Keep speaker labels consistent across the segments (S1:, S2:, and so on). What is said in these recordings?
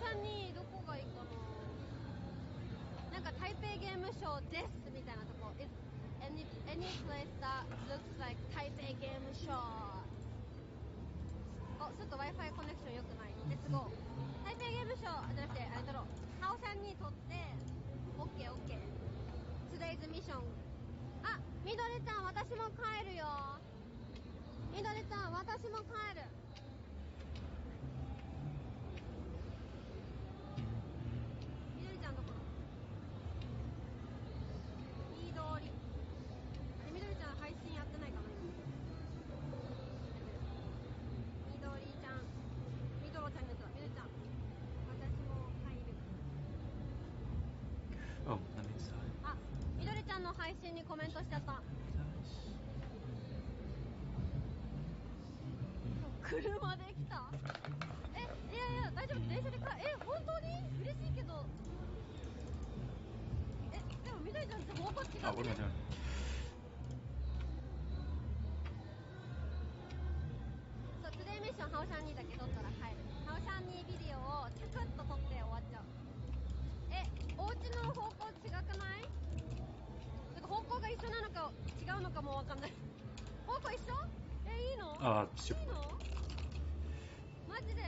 S1: さんにどこがいいかな。なんか台北ゲームショーですみたいなとこ。Any place that looks like 台北ゲームショー。ちょっと Wi-Fi コネクション良くない。レッツゴー。台北ゲームショーじゃなくてあれだろう。ハオさんにとって OK。Today's mission。あ、みどりちゃん私も帰るよ。みどりちゃん私も帰る。みどりちゃんどこだ。いい通り。みどりちゃん配信やってないかな。みどりちゃん、みどろちゃんになった。みどりちゃん私も入る。あ、みどりちゃんの配信にコメントしちゃった。車で来た。いや大丈夫。電車で本当に嬉しいけど。でもみどりちゃんって方向違ってね。そう、トゥデイミッションハオシャンニーだけ撮ったら帰る。ハオシャンニービデオをチャクッと撮って終わっちゃう。お家の方向違くない？なんか方向が一緒なのか違うのかもわかんない。方向一緒？いいの？いいの？マジで？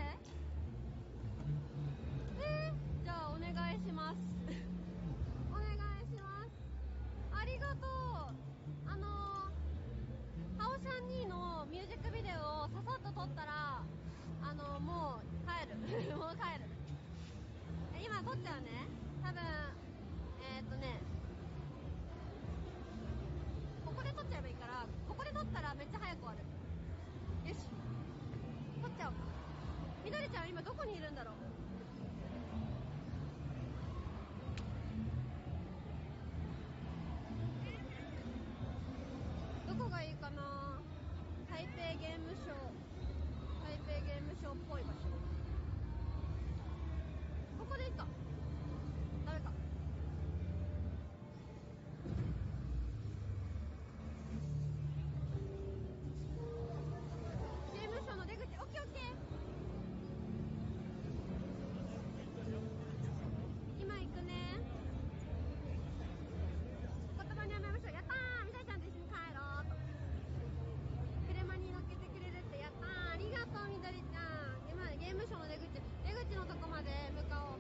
S1: じゃあお願いします。お願いします。ありがとう。ハオシャンニーのミュージックビデオをささっと撮ったらもう帰る。もう帰る。今撮っちゃうね。多分ここで撮っちゃえばいいから、ここで撮ったらめっちゃ早く終わる。よし、撮っちゃおうか。みどりちゃん今どこにいるんだろう。どこがいいかな。台北ゲームショーっぽい場所。ここでいいか。ダメか。ゲームショーの出口。オッケーオッケー。今行くね。言葉に甘えましょう。やったー。みどりちゃんと一緒に帰ろうと。車に乗っけてくれるってやったー。ありがとうみどりちゃん。今ゲームショーの出口のとこまで向かおう。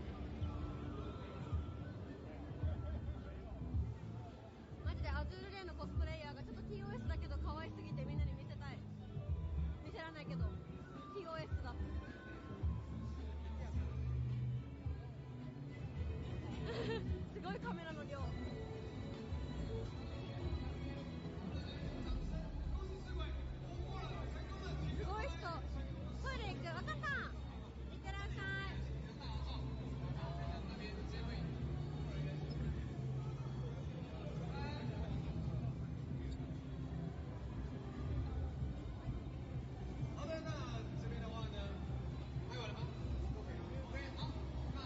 S1: マジでアズールレイのコスプレイヤーがちょっと TOS だけど可愛すぎてみんなに見せたい。見せられないけど TOS だ。すごいカメラの量。すごい人。トイレ行く。わかった。いってらっしゃい。
S2: 好的，那这边的话呢，拍完了吗 ？OK， 好，那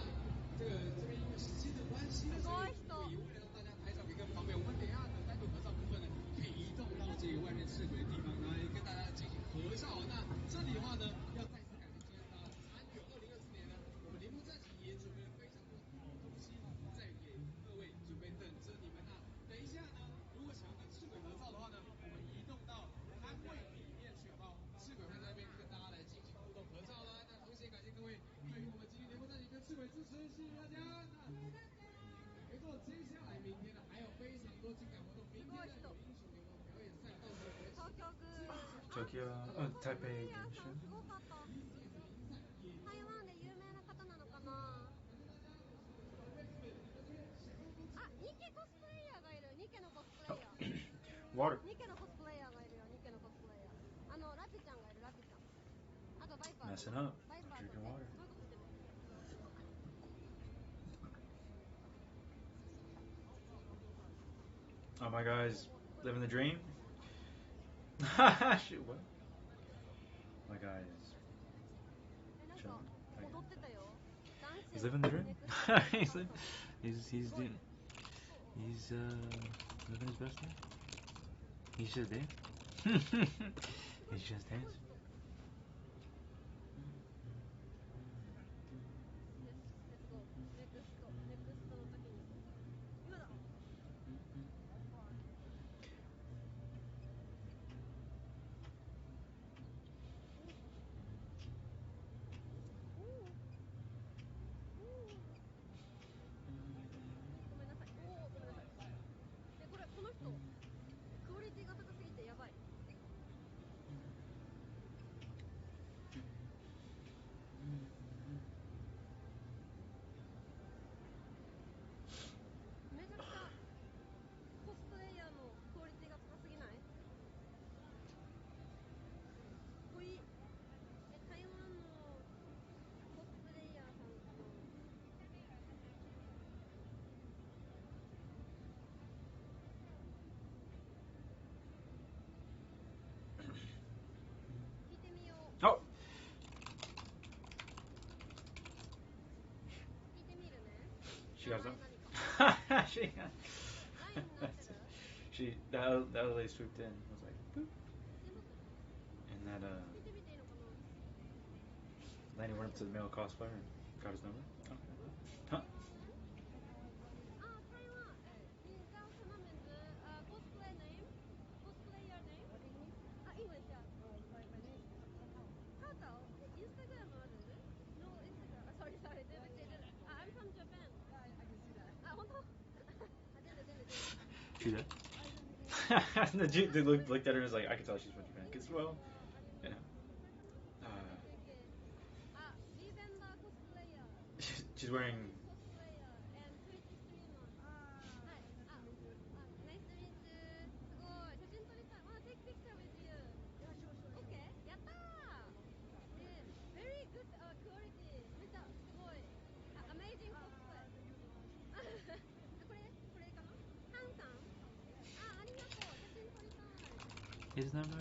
S2: 这边因为时间的关系呢，所以为了让大家拍照可以更方便，我们等一下单独合照部分呢，可以移动到这个外面赤轨的地方来跟大家进行合照。那这里的话呢，要再次感谢今天的参与。2024年呢，我们铃木战旗也准备了非常多的好东西在给各位准备等着你们。那等一下呢，如果想要跟赤轨合照的话呢，我们移动到摊位里面去，好不好？赤轨会在那边跟大家来进行互动合照啦。那同时也感谢各位对于我们今天铃木战旗跟赤轨支持，谢谢大家。那没错，接下来明天呢还有非常多精彩活动。明天呢有英雄联盟表演赛，到时候会
S1: 台北ゲームショーすごかった。台湾で有名な方なのかな。あ、ニケコスプレイヤーがいる。ニケのコスプレイヤー。ニケのコスプレイヤーがいるよ。ニケのコスプレイヤー。ラピちゃんがいる。ラピちゃん。あとバイパーと。バイパーと。すごいことしてる。
S3: Oh, my guy's living the dream? Shoot, what? My guy is chilling. He's living the dream. he's living his best life. He's just dancing. He's just dancing. She got some. she that other lady swooped in. Was like boop. And that Lanny went up to the male cosplayer and got his number. Okay. Huh?
S1: Taiwan. In the tournament, cosplay name, cosplayer name. English, yeah. My name is Tao. Instagram ある? No Instagram. Sorry. 全部違う. I'm from Japan. I can see that. 本当? 全部.
S3: She did. The dude looked at her and was like, I can tell she's from Japan. Cause well, you know. She's wearing.
S1: Cosplayer and Twitch streamer. Nice to meet you. すごい。写真撮りたい。Wanna take picture with you? Yeah, sure. Okay. やったー。Very good quality. めっちゃすごい。Amazing cosplay. これかな？ハンさん？ありがとう。写真撮りたい。
S3: His number.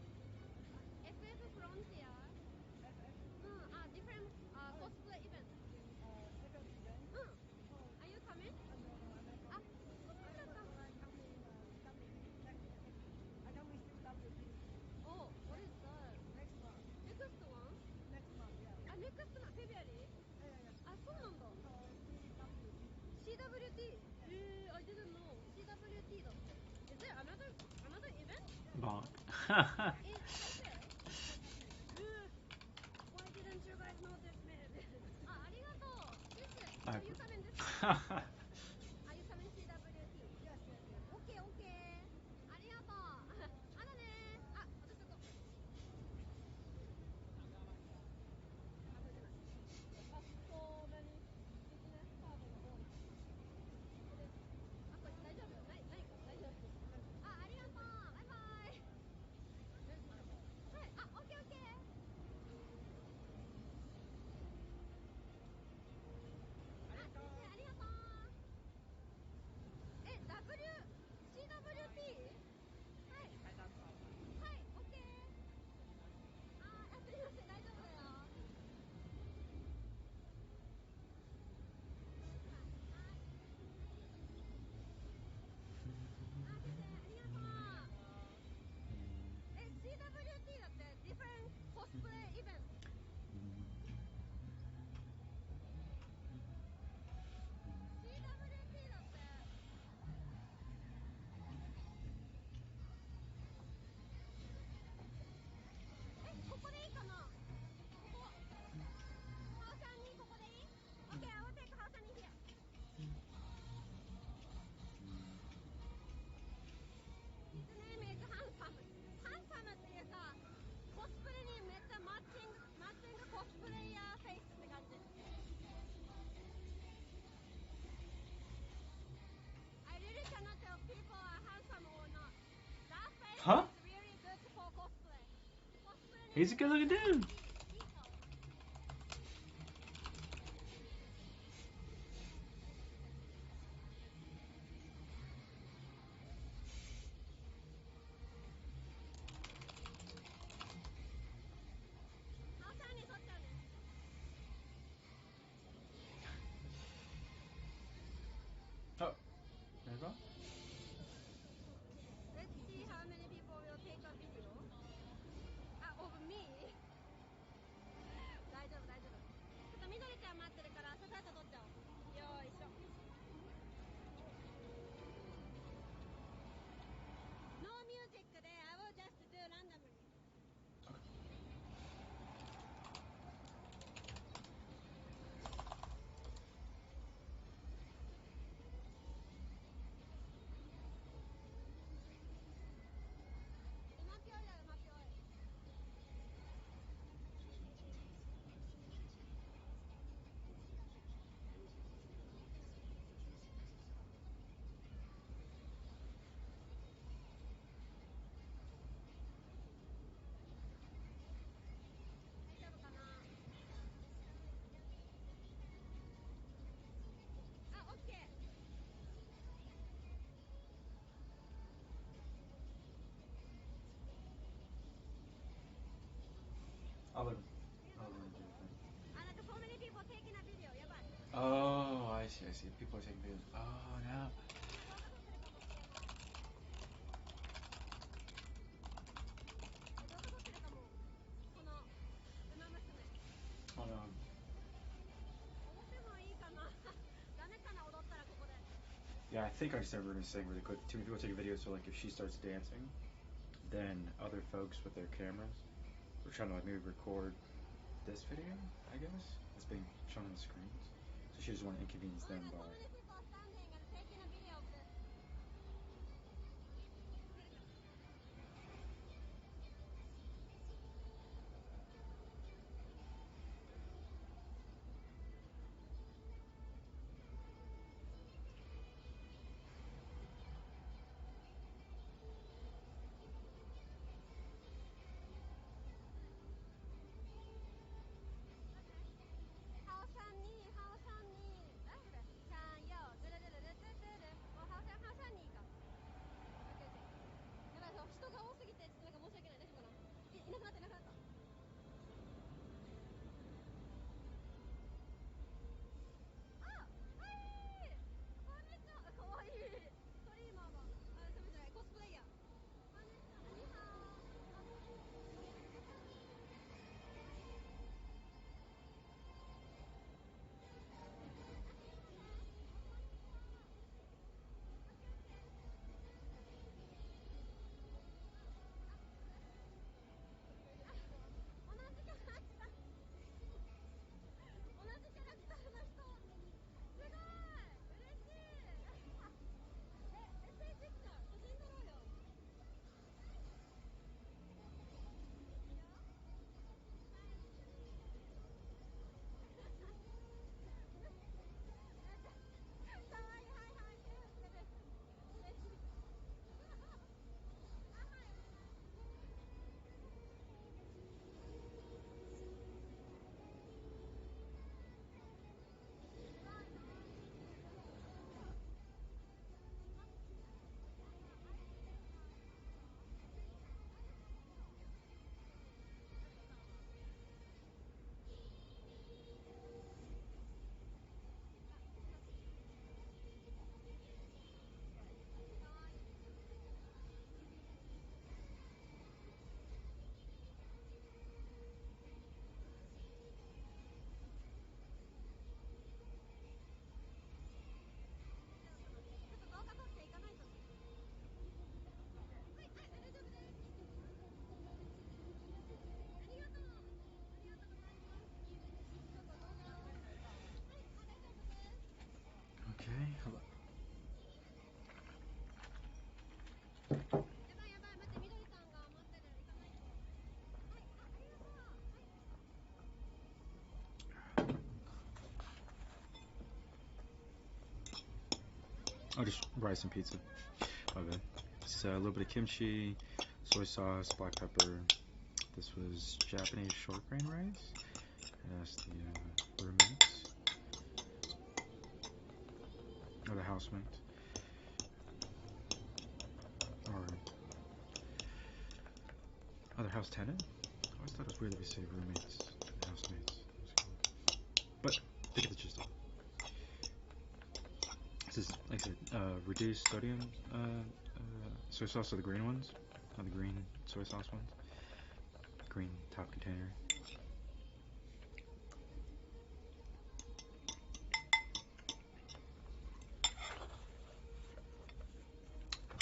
S1: FF Frontier. Different cosplay event. Are you coming? Oh, what is that? Next one? Next month, yeah. Next month, February? Yeah. そうなんだ. CWT? I didn't know. CWT だって. Is there another event?
S3: Bonk.
S1: In Taipei? Why didn't you guys notice me? ありがとう. Are you coming this time? Are you coming CWT? Yes. Okay. ありがとう. まだね. 私ここ. So many business card の多い. これ大丈夫? ないか? 大丈夫? ありがとう. バイバイ. はい。OK. ありがとう. CWT? はい。OK. すいません。大丈夫だよ. CWT だって different cosplay event. CWT だって. ここでいいかな? ここ. ハオシャンにここでいい? Okay, I will take ハオシャンに here. His name is Handsome. Handsome っていうか、コスプレにめっちゃマッチングコスプレイヤーフェイスって感じ。I really cannot tell if people are handsome or not. That face
S3: Huh?
S1: is really good for cosplay.
S3: He's a good looking dude. Oh, there you go.
S1: Let's see how many people will take a video of me.
S3: Oh, I see, I see. People are taking videos. Oh, no. Oh, no. Yeah, I think I just remember saying really quick. Too many people take videos, so like if she starts dancing, then other folks with their cameras were trying to like maybe record this video, I guess, that's being shown on the screens. So she just wanted to inconvenience them by. Okay. I'll just rice and pizza. Okay. It's a little bit of kimchi, soy sauce, black pepper. This was Japanese short grain rice. It has the roommates, or the housemates, or other house tenant. I always thought it was weird that we say roommates and housemates. But they get the gist of it. This is, like I said, reduced sodium soy sauce, are the green ones, not the green soy sauce ones. Green top container.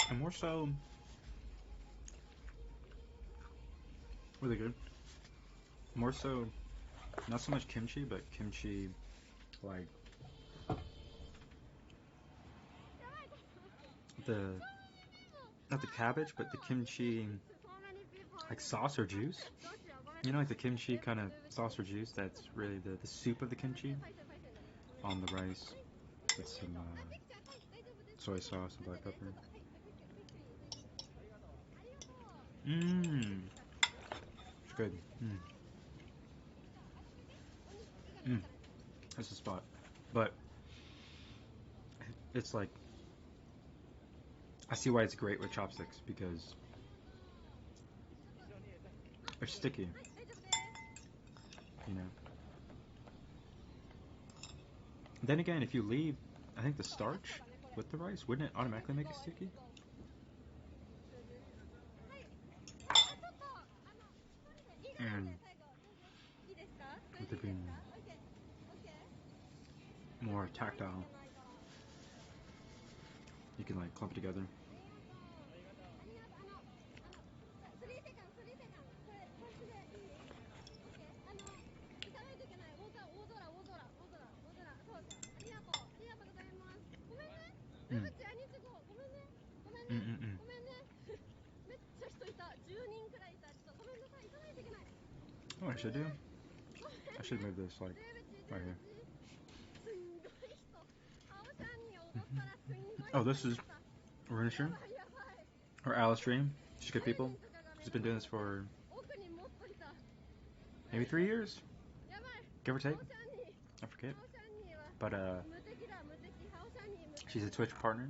S3: And more so, really good. More so, not so much kimchi, but kimchi like the, not the cabbage, but the kimchi like sauce or juice. You know, like the kimchi kind of sauce or juice that's really the soup of the kimchi on the rice with some soy sauce and black pepper. Mmm. It's good. That's the spot. But it's like, I see why it's great with chopsticks, because they're sticky, you know. Then again, if you leave, I think the starch with the rice, wouldn't it automatically make it sticky? And with it being more tactile, you can like clump it together. Oh, I should do. I should move this like right here. Oh, this is Runa stream or Alice stream. She's good people. She's been doing this for maybe 3 years, give or take. I forget. But she's a Twitch partner.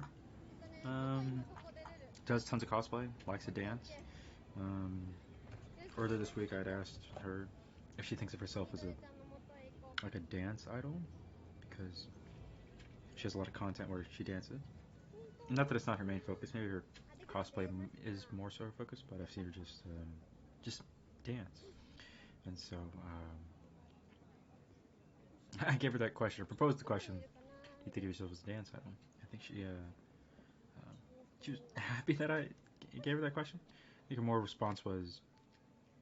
S3: Does tons of cosplay. Likes to dance. Earlier this week, I'd asked her if she thinks of herself as a dance idol, because she has a lot of content where she dances. Not that it's not her main focus. Maybe her cosplay is more so her focus, but I've seen her just dance. And so I gave her that question, or proposed the question. Do you think of yourself as a dance idol? I think she was happy that I gave her that question. I think her more response was,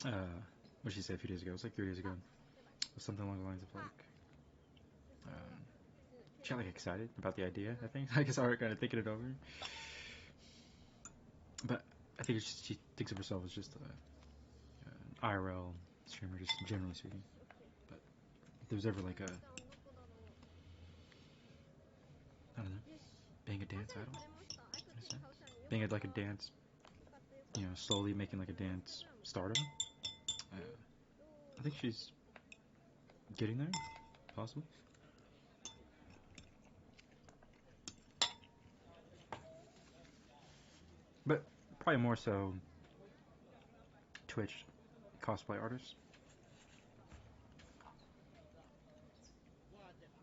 S3: what did she say a few days ago? It was like 3 days ago. It was something along the lines of like, she got like excited about the idea, I think. I guess I was kind of thinking it over. But I think she thinks of herself as just an IRL streamer, just generally speaking. But if there's ever like I don't know, being a dance idol, in a sense. Being like a dance, slowly making like a dance stardom. I think she's getting there, possibly. But probably more so Twitch cosplay artists.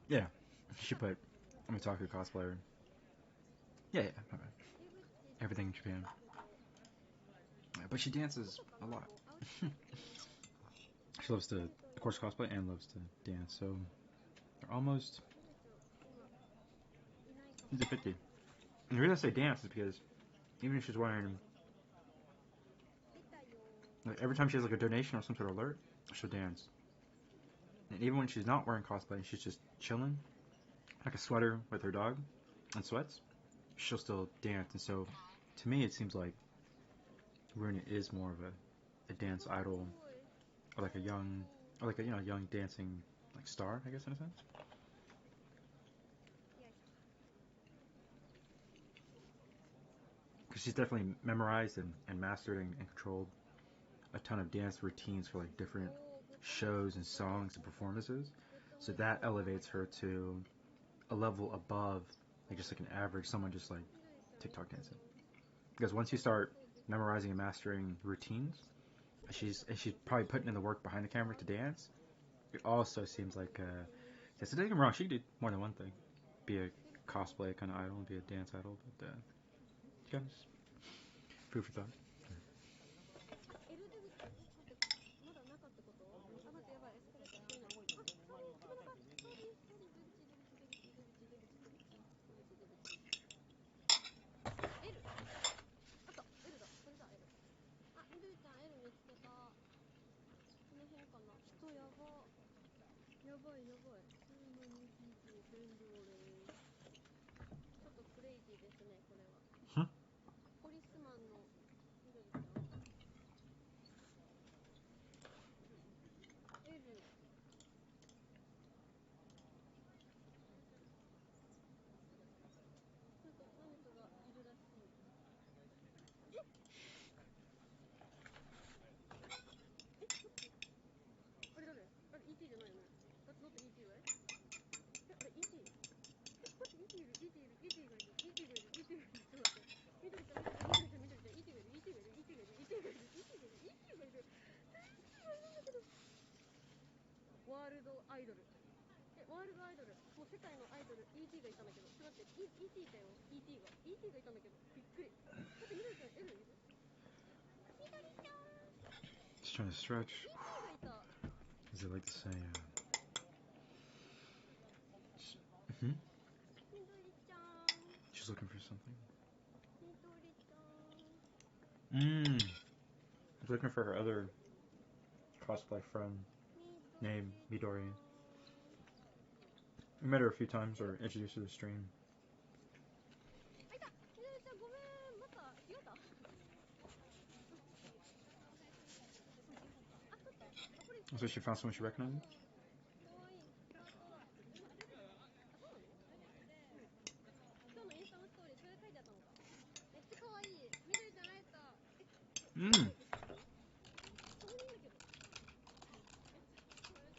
S3: Yeah, she put I'm a Otaku cosplayer. Yeah, everything in Japan. But she dances a lot. She loves to, of course, cosplay and loves to dance. So they're almost 50-50. And the reason I say dance is because even if she's wearing, like, every time she has like a donation or some sort of alert, she'll dance. And even when she's not wearing cosplay, she's just chilling, like a sweater with her dog and sweats, she'll still dance. And so, to me, it seems like Runa is more of a dance idol, or like a young, young dancing like star, I guess, in a sense. Because she's definitely memorized and mastered and controlled a ton of dance routines for like different shows and songs and performances. So that elevates her to a level above like just like an average someone just like TikTok dancing. Because once you start memorizing and mastering routines, she's probably putting in the work behind the camera to dance. It also seems like so don't get me wrong, she could do more than one thing. Be a cosplay kind of idol and be a dance idol, but kind of food for thought.
S1: ワールドアイドル、もう世界のアイドル ET がいたんだけど、ちょっと待って、ET いたよ、ET がいたんだけど、びっくり。だってみどりちゃん L いる？みどりちゃん
S3: Just trying to stretch.
S1: ET がいた。
S3: Is it like to say,
S1: みどりちゃん
S3: she's looking for something?
S1: みどりちゃん
S3: She's looking for her other cosplay friend named Midori. We met her a few times or introduced her to the stream.
S1: あ、いた、みどりちゃんごめん、また違った。あ、そっか、あ、これ
S3: So she found someone she recognized?
S1: かわいいハートだ。あ、そうなの？今日のインスタのストーリーそれで書いてあったのか。めっちゃかわいい、みどりちゃん会えた。そこにいるんだけど。なんか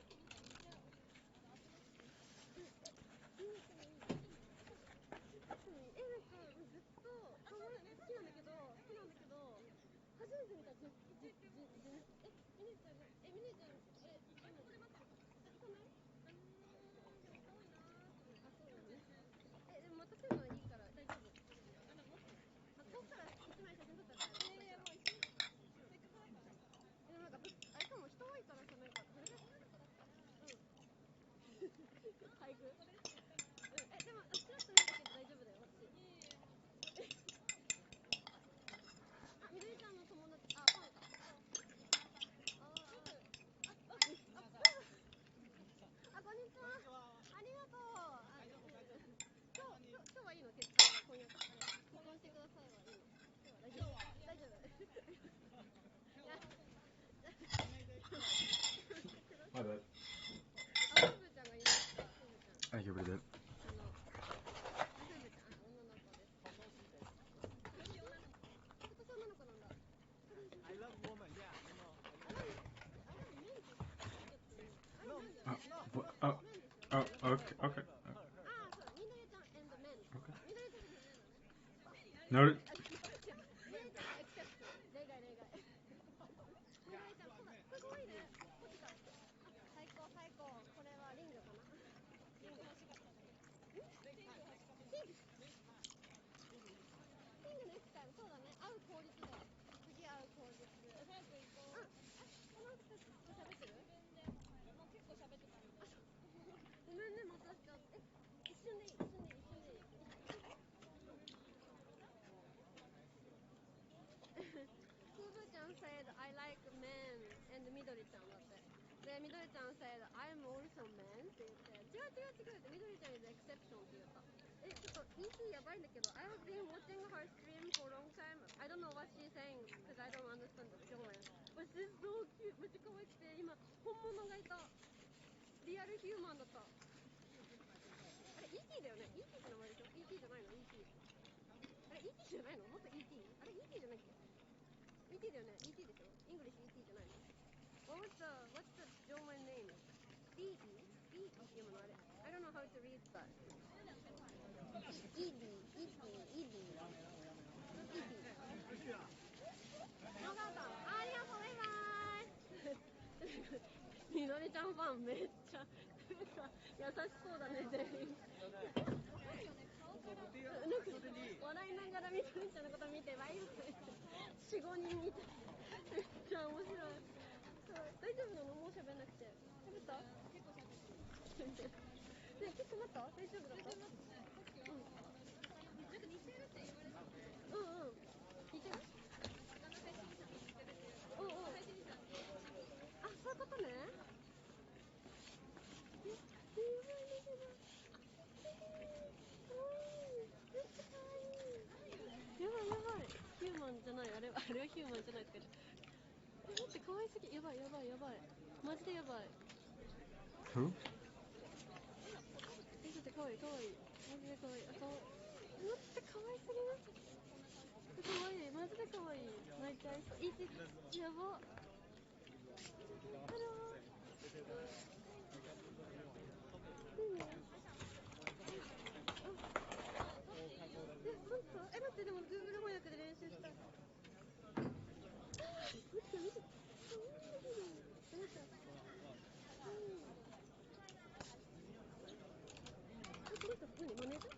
S1: ずっと可愛い好きなんだけど、初めて見た。みねちゃん、みねちゃん、でも行かない？あ、そうだね。でもまた来るのはいいから大丈夫。あ、遠くから一枚写真撮ったら帰る。もう一緒にせっかくだから。でもなんかあれかも、人多いからさ、なんかどれぐらい俳句。でもちらっと見たけど大丈夫だよ、私。あ、みどりちゃんの友達、あ、ファンか。こんにちは。ありがとう。今日はいいの？結婚約結婚してくださいはいいの？今日は大丈夫。
S3: My bad.
S1: あ、ふぶちゃんがいました。ふぶちゃん。
S3: I get rid of it.
S1: ふぶちゃん、女の子です。今年女の子なんだ。I love woman, yeah, I know. I love menって言ってた。
S3: Okay.
S1: あ、そう、みどりちゃん and men。みどりちゃん and men だね。
S3: Noted.
S1: みどりちゃんはエクセプト。例外。みどりちゃん、そうだ、すごいね。こっちだ。最高。これはリングかな。リング欲しかったんだけど。キングネクタイ、そうだね。会う口実だよ。次会う口実。早く行こう。この人たちと喋ってる？もう結構喋ってたんで。ごめんね、待たしちゃって。一瞬でいい。ふぶちゃん said I like men and みどりちゃんだって。で、みどりちゃん said I'm also man って言って、違うって、みどりちゃん is exception って言った。ちょっと ET やばいんだけど、I have been watching her stream for a long time. I don't know what she's saying because I don't understand the German. But she's so cute. めっちゃ可愛くて、今本物がいた。リアルヒューマンだった。あれ ET だよね。ET って名前でしょ？ ET じゃないの？ ET。あれ ET じゃないの？もっと ET？ あれ ET じゃないっけ？ ET だよね。ET でしょ？ English ET じゃないの？ What's the German name? EE っていうものあれ。I don't know how to read that. ED。よかった。ありがとうございます。みのりちゃんファンめっちゃ優しそうだね、全員。笑いながらみどりちゃんのこと見てワイルド4、5人見てめっちゃ面白い。大丈夫なの？もう喋んなくて。喋った？結構喋ってる。結構待った？大丈夫だった？なんか似てるって言われたので。似てる？他の配信者と似てるっていう。配信者に。あ、そういうことね。やばい。ヒューマンじゃない。あれはヒューマンじゃないって。待って、可愛すぎ。やばい。マジでやばい。
S3: Who?
S1: だって可愛い。マジで可愛い。待って、可愛すぎない？可愛い。マジで可愛い。泣いちゃいそう。やば。ハロー。本当？だってでも Google 翻訳で練習した。見て。何マネージャー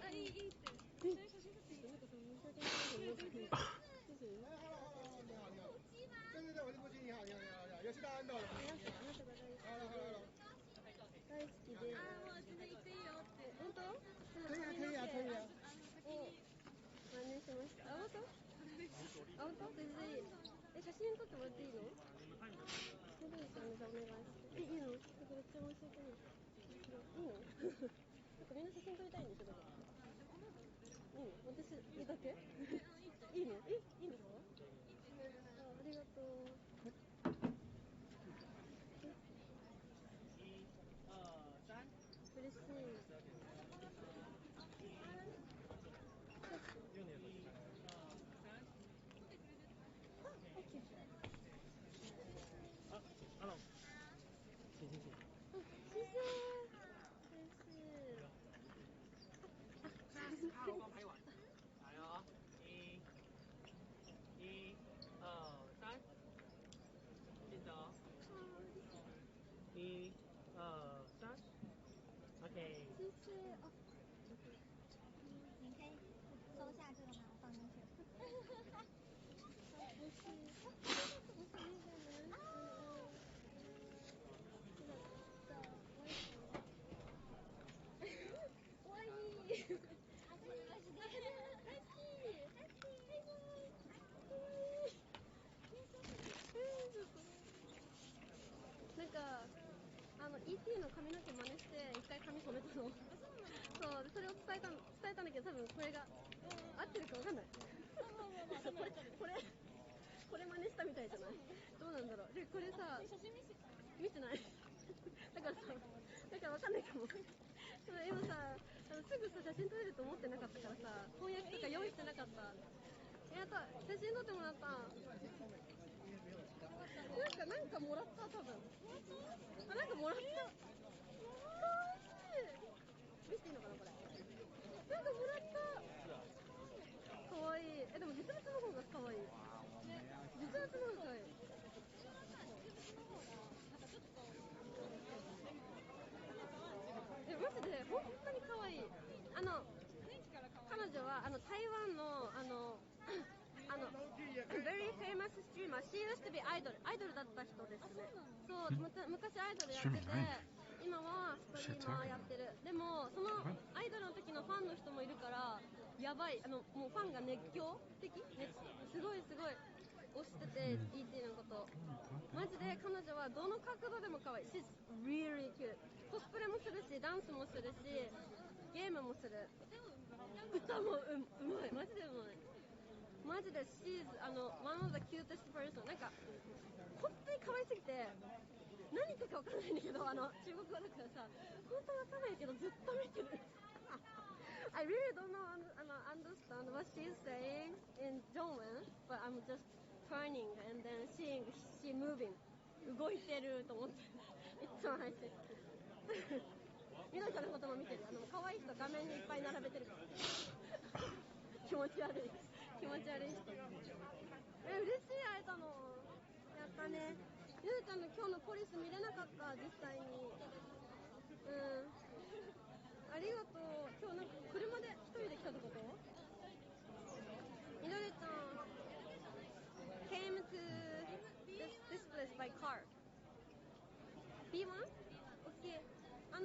S1: あ、いいって。そういう写真撮っていい？なんかさ、申し訳ないけど、どうする？
S2: 对对对，我是木金，你好，你好，你好，你好，有去到安道了。
S1: あなたが大好きで。あ、もう全然行っていいよって。本当？
S2: 可以啊，可以あ、可以あ。
S1: 先に真似しました。あ、本当？あ、本当？全然いい。写真撮ってもらっていいの？本当ですよね、じゃあお願いして。いいの？めっちゃ申し訳ない。いいの？なんかみんな写真撮りたいんでしょ、だから。いいの？私だけ？いいの？いいんですか？ありがとう。嬉しい。谢谢。
S2: 看我刚拍完，来哦，一、二、三，记得哦。一、二、三 ，OK。
S1: 谢谢。
S4: 你可以收下这个吗？放进去。
S1: 欢迎。なんかET の髪の毛真似して一回髪染めたの。そう、それを伝えたんだけど、多分これが合ってるかわかんない。これ真似したみたいじゃない？どうなんだろう。で、これさ、写真見てない？だからわかんないかも。今さ、すぐさ写真撮れると思ってなかったからさ、翻訳とか用意してなかった。やった、写真撮ってもらった。なんかもらった、多分。あ、なんかもらった。かわいい。見せていいのかな、これ。なんかもらった。かわいい。でも実物の方がかわいい。実物の方がかわいい。マジで本当に可愛い。彼女は台湾のvery famous streamer. She used to be idol だった人ですね。そう、昔アイドルやってて、今はストリーマーやってる。でもそのアイドルの時のファンの人もいるからやばい。もうファンが熱狂的、すごい推してて、ET のこと。マジで彼女はどの角度でも可愛い。She's really cute. コスプレもするし、ダンスもするし、ゲームもする。歌もうまい。マジでうまい。マジで She's one of the cutest person. なんか本当に可愛すぎて何言ってるか分かんないんだけど、中国語だからさ、本当分かんないけどずっと見てる。I really don't know understand what she's saying in German, but I'm just turning and then seeing she moving. 動いてると思っていつも入ってる。みどりちゃんのことも見てる。可愛い人画面にいっぱい並べてるから。気持ち悪い人。嬉しい、会えたの。やったね。みどりちゃんの今日のポリス見れなかった、実際に。ありがとう。今日なんか車で一人で来たってこと？みどりちゃん came to this place by car. B1? OK。車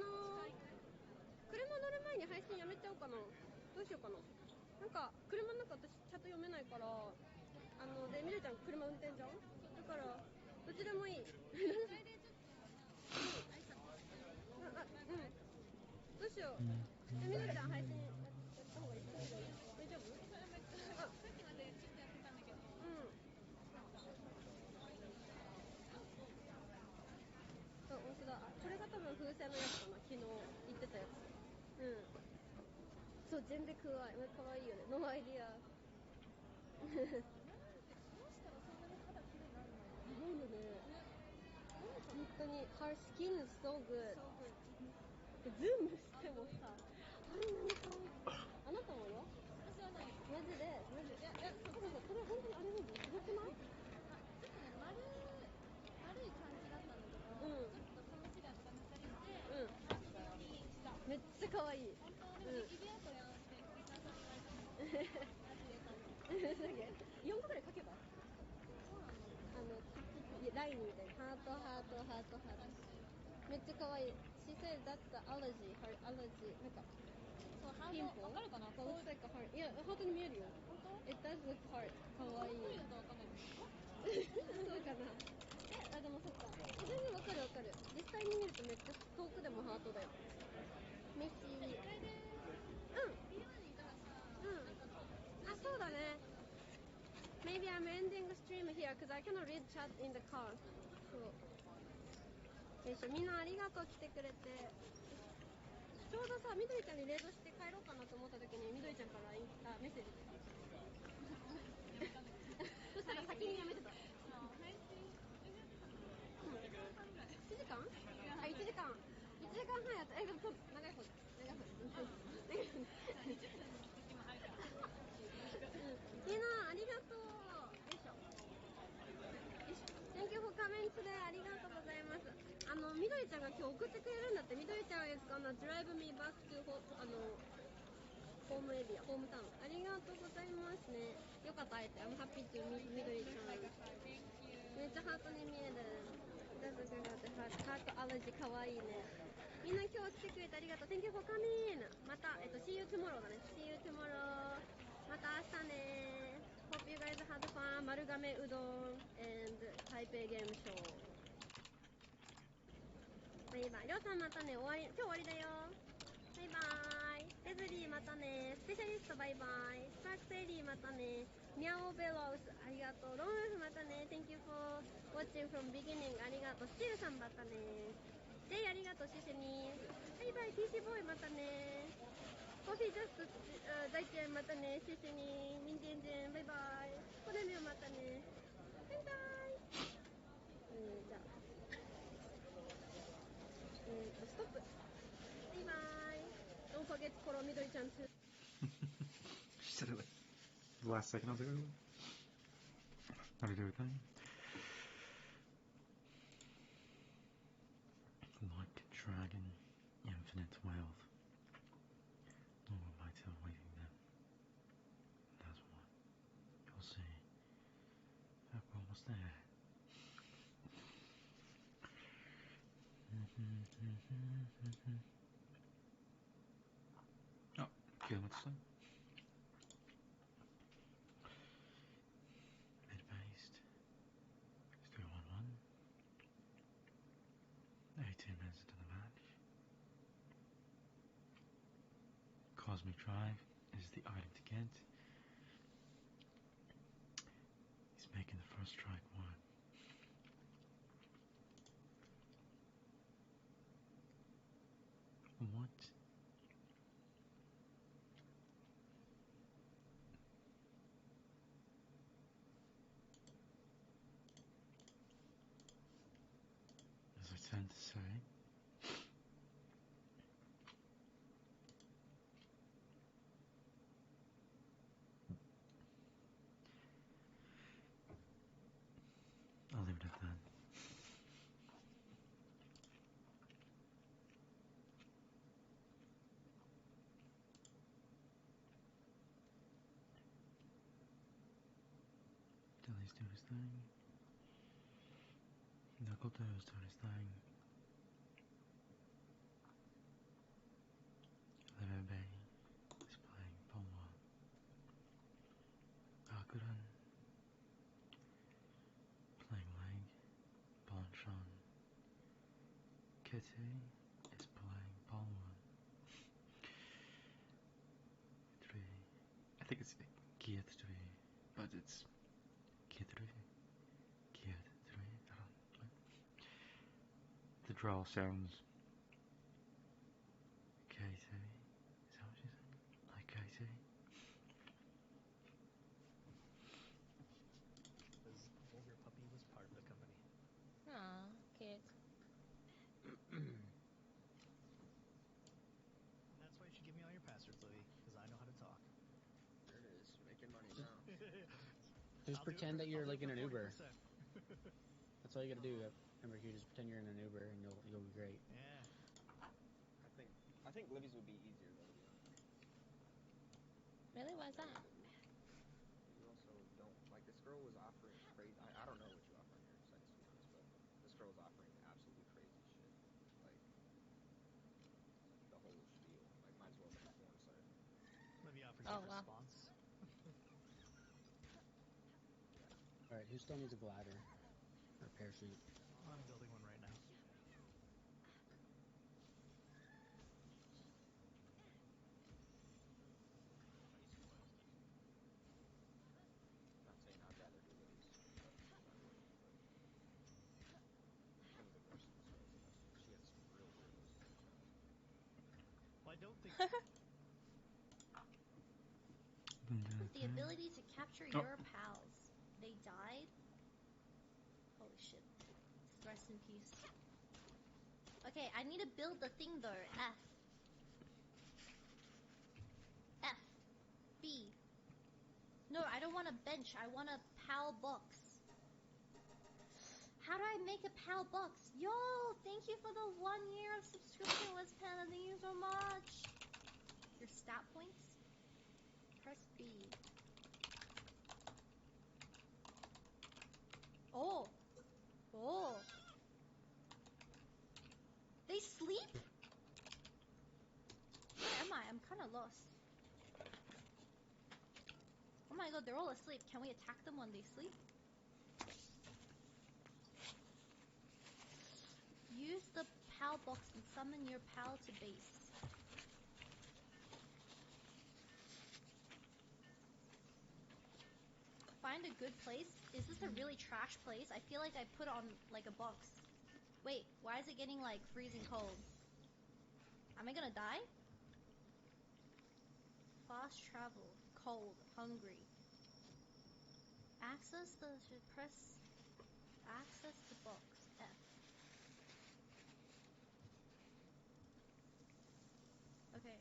S1: 乗る前に配信やめちゃおうかな。どうしようかな。なんか車の中私チャット読めないから、でみどりちゃん車運転じゃん。だからどっちでもいい。どうしよう。みどりちゃん配信やった方がいい？大丈夫？さっきまでちょっとやってたんだけど。そう、面白い。これが多分風船のやつかな。昨日言ってたやつ。そう、全然怖い。かわいいよね。ノーアイディア。どうしたらそんなに肌綺麗になるの？すごいよね。本当に Her skin is so good。ズームしてもさ、あんなに可愛い。あなたもよ。私はない。マジで。いや、多分さ、これ本当にアレルギーすごくない？ちょっとね、丸い感じだったんだけど、ちょっとこのシラとか塗ったりかわいい。
S4: 本当でもイベントやんって藤沢さんに言われたもん。マジで多分。
S1: 4個ぐらい書けば
S4: そうなの。
S1: ラインみたいな。ハートハートハートハート。めっちゃかわいい。She said that's the allergy, her allergy. なんか
S4: そう、ハートわかるかな。
S1: That looks like a heart. いや、ハートに見えるよ。
S4: 本当
S1: It does look heart. かわいい。
S4: こういうのとわかんないです。
S1: そうかな。でもそっか。全然わかるわかる。実際に見るとめっちゃ遠くでもハートだよ。メッシー。
S4: 一回でビルにいたらさ、なんか
S1: あ、そうだね。Maybe I'm ending the stream here because I cannot read chat in the car. そう。よいしょ、みんなありがとう来てくれて。ちょうどさ、みどりちゃんにレードして帰ろうかなと思った時にみどりちゃんからメッセージ来た。そしたら先にやめてた。
S4: 配信
S1: 1時間あ、1時間。1時間半やった。でも長い方だ。長い方だ。みんなありがとう。よいしょ。Thank you for coming today. ありがとうございます。みどりちゃんが今日送ってくれるんだって。みどりちゃん is gonna drive me back to ホームエリア、ホームタウン。ありがとうございますね。よかった、会えて。I'm happy to meet みどりちゃん。めっちゃハートに見える。ハートアレルジーかわいいね。みんな今日来てくれてありがとう。Thank you for coming. また、See you tomorrow だね。See you tomorrow. また明日ね。Hope you guys had fun. 丸亀うどん and 台北ゲームショー。バイバイ。りょうさんまたね。今日終わりだよ。バイバイ。レズリーまたね。スペシャリストバイバイ。スタークスエリーまたね。ミャオベロスありがとう。ロンウルフまたね。Thank you for watching from beginning ありがとう。スチールさんまたね。ジェイありがとう。シェシェに。バイバイ。TC ボーイまたね。コーヒージャスト大ちゃんまたね。シェシェに。ミンジェンジェンバイバイ。コネミョまたね。バイバイ。じゃあストップ。バイバイ。Don't forget to follow みどりちゃん too.
S3: She said it like the last second. I was like, oh. How to do it then? Like dragon, infinite wealth. Oh, my tail waving them. That's one. You'll see. We're almost there. Oh, feeling what's up? Mid-based. 3-1-1. 18 minutes into the match. Cosmic Drive is the item to get. He's making the first strike one. What? As I tend to say, I'll leave it at that. Dilly's doing his thing. Knuckle Toes doing his thing. Leve Bay is playing Palma. Akuran playing leg. Blanchon. Kete is playing Palma. 3. I think it's Kiet 3, but it's Kiet 3. Kiet 3. I don't know. The draw sounds Katie. Is that what you said? Like Katie?
S5: This older puppy was part of the company.
S4: Aw, cute.
S5: And that's why you should give me all your passwords, Louie, because I know how to talk.
S2: There it is, making money now.
S6: Just pretend that you're like in an Uber.
S5: 40%.
S6: That's all you gotta do. Remember, you just pretend you're in an Uber and you'll be great.
S5: Yeah.
S2: I
S7: I think Livy's would be easier though, to be honest.
S4: Really? Why is that?
S7: You also don't like this girl was offering crazy. I don't know what you offer on your sites, to be honest, but this girl was offering absolutely crazy shit, like the whole spiel. Like might as well have been a porn site.
S5: Livy offers
S4: Oh,
S5: you
S4: wow.
S5: response.
S7: Yeah.
S6: Alright, who still needs a glider? Or a parachute?
S5: I'm building one right now.
S7: Not saying I'd rather do Livy's stuff because I wouldn't, but because of the mercy skills, she has some real skills.
S5: Well, I don't think
S8: The ability to capture your pals. They died? Holy shit. Rest in peace. Okay, I need to build the thing though. F. F. B. No, I don't want a bench. I want a PAL box. How do I make a PAL box? Yo, thank you for the 1 year of subscription, West Panda. Thank you so much. Your stat points? Press B. Oh. Oh. They sleep? Where am I? I'm kind of lost. Oh my god, they're all asleep. Can we attack them when they sleep? Use the PAL box and summon your PAL to base. Find a good place. Is this a really trash place? I feel like I put on like a box. Wait, why is it getting like freezing cold? Am I gonna die? Fast travel, cold, hungry. Access the box. F. Okay.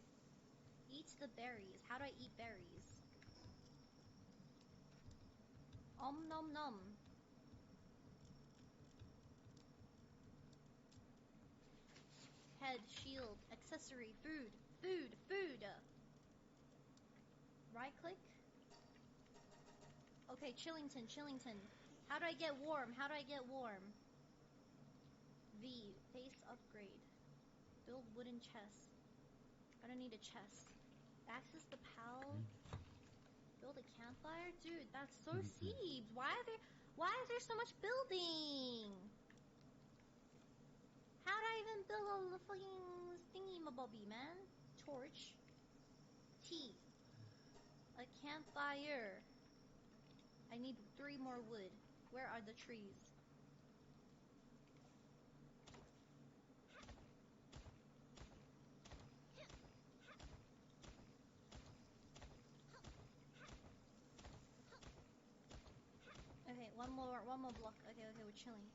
S8: Eat the berries. How do I eat berries? Om nom nom. Head, shield, accessory, food, food, food. Right click. Okay, Chillington, Chillington. How do I get warm? How do I get warm? V, base upgrade. Build wooden chest. I don't need a chest. Access the PAL. Build a campfire? Dude, that's so seeds. Why is there so much building? How do I even build a fucking thingy-mabobby, man? Torch. T. A campfire. I need 3 more wood. Where are the trees? Okay, one more block. Okay, we're chilling.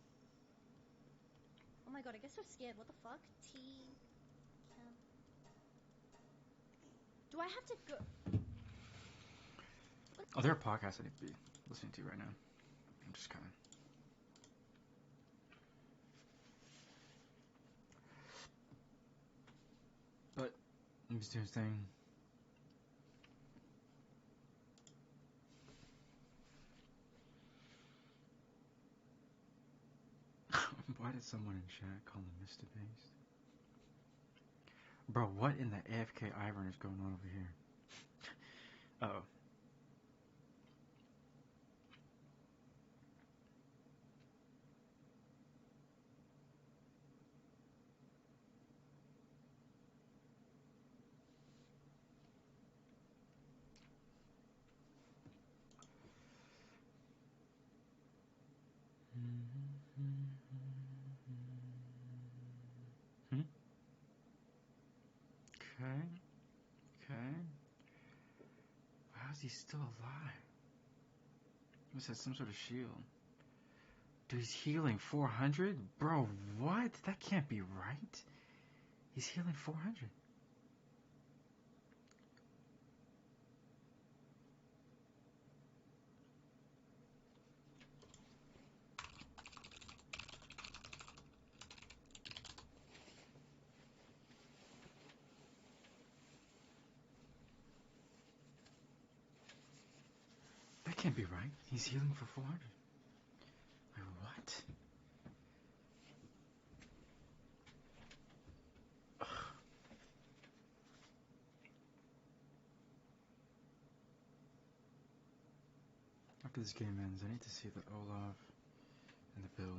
S8: Oh my god, I get so scared. What the fuck? T. Camp. Do I have to go?
S3: Oh, there are podcasts I need to be listening to right now. I'm just kind of. But he's doing his thing. Why did someone in chat call him Mr. Beast? Bro, what in the AFK Ivern is going on over here? Uh-oh. Okay. How is he still alive? He must have some sort of shield. Dude, he's healing 400? Bro, what? That can't be right. He's healing 400. can't be right. He's healing for 400. Like, what? After this game ends, I need to see the Olaf and the build.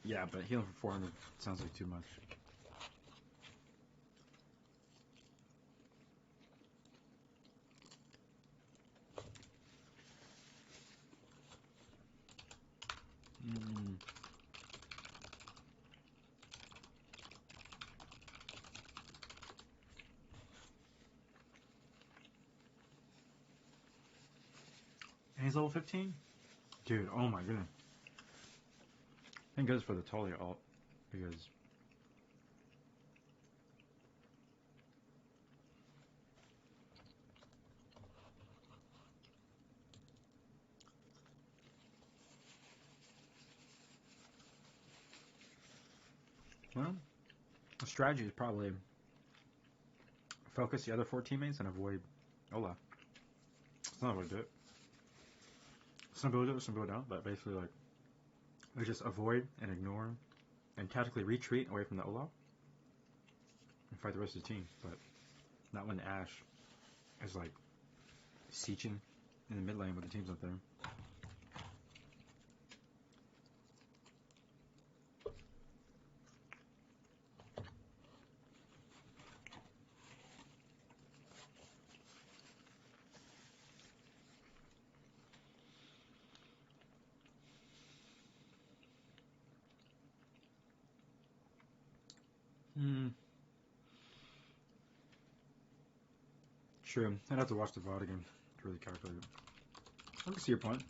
S3: Yeah, but healing for 400 sounds like too much. And he's level 15? Dude, oh my goodness. Thank goodness for the Talia ult, because... Well, the strategy is probably focus the other 4 teammates and avoid Olaf. It's not a way to do it. Some people do it, some people don't, but basically, like, they just avoid and ignore and tactically retreat away from the Olaf and fight the rest of the team, but not when Ashe is, like, sieging in the mid lane with the teams up there. True. I'd have to watch the VOD again to really calculate it. I can see your point.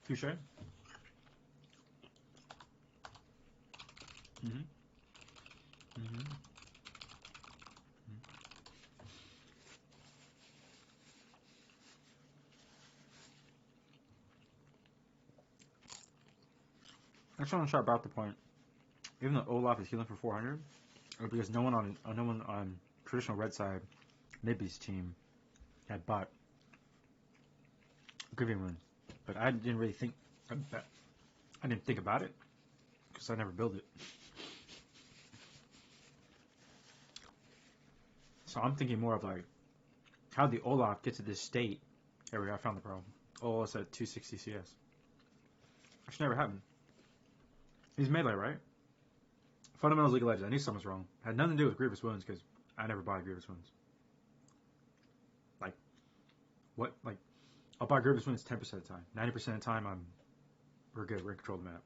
S3: Touche. I just want to shout about the point. Even though Olaf is healing for 400, or because no one on traditional red side Nibby's team had bought Grieving Rune, but I didn't really think I didn't think about it because I never built it. So I'm thinking more of like, how did the Olaf get to this state? There we go, I found the problem. Olaf's at 260 CS. That should never happen. He's melee, right? Fundamentals League of Legends. I knew something was wrong. Had nothing to do with Grievous Wounds because I never buy Grievous Wounds. Like, what? Like, I'll buy Grievous Wounds 10% of the time. 90% of the time, we're good. We're in control of the map.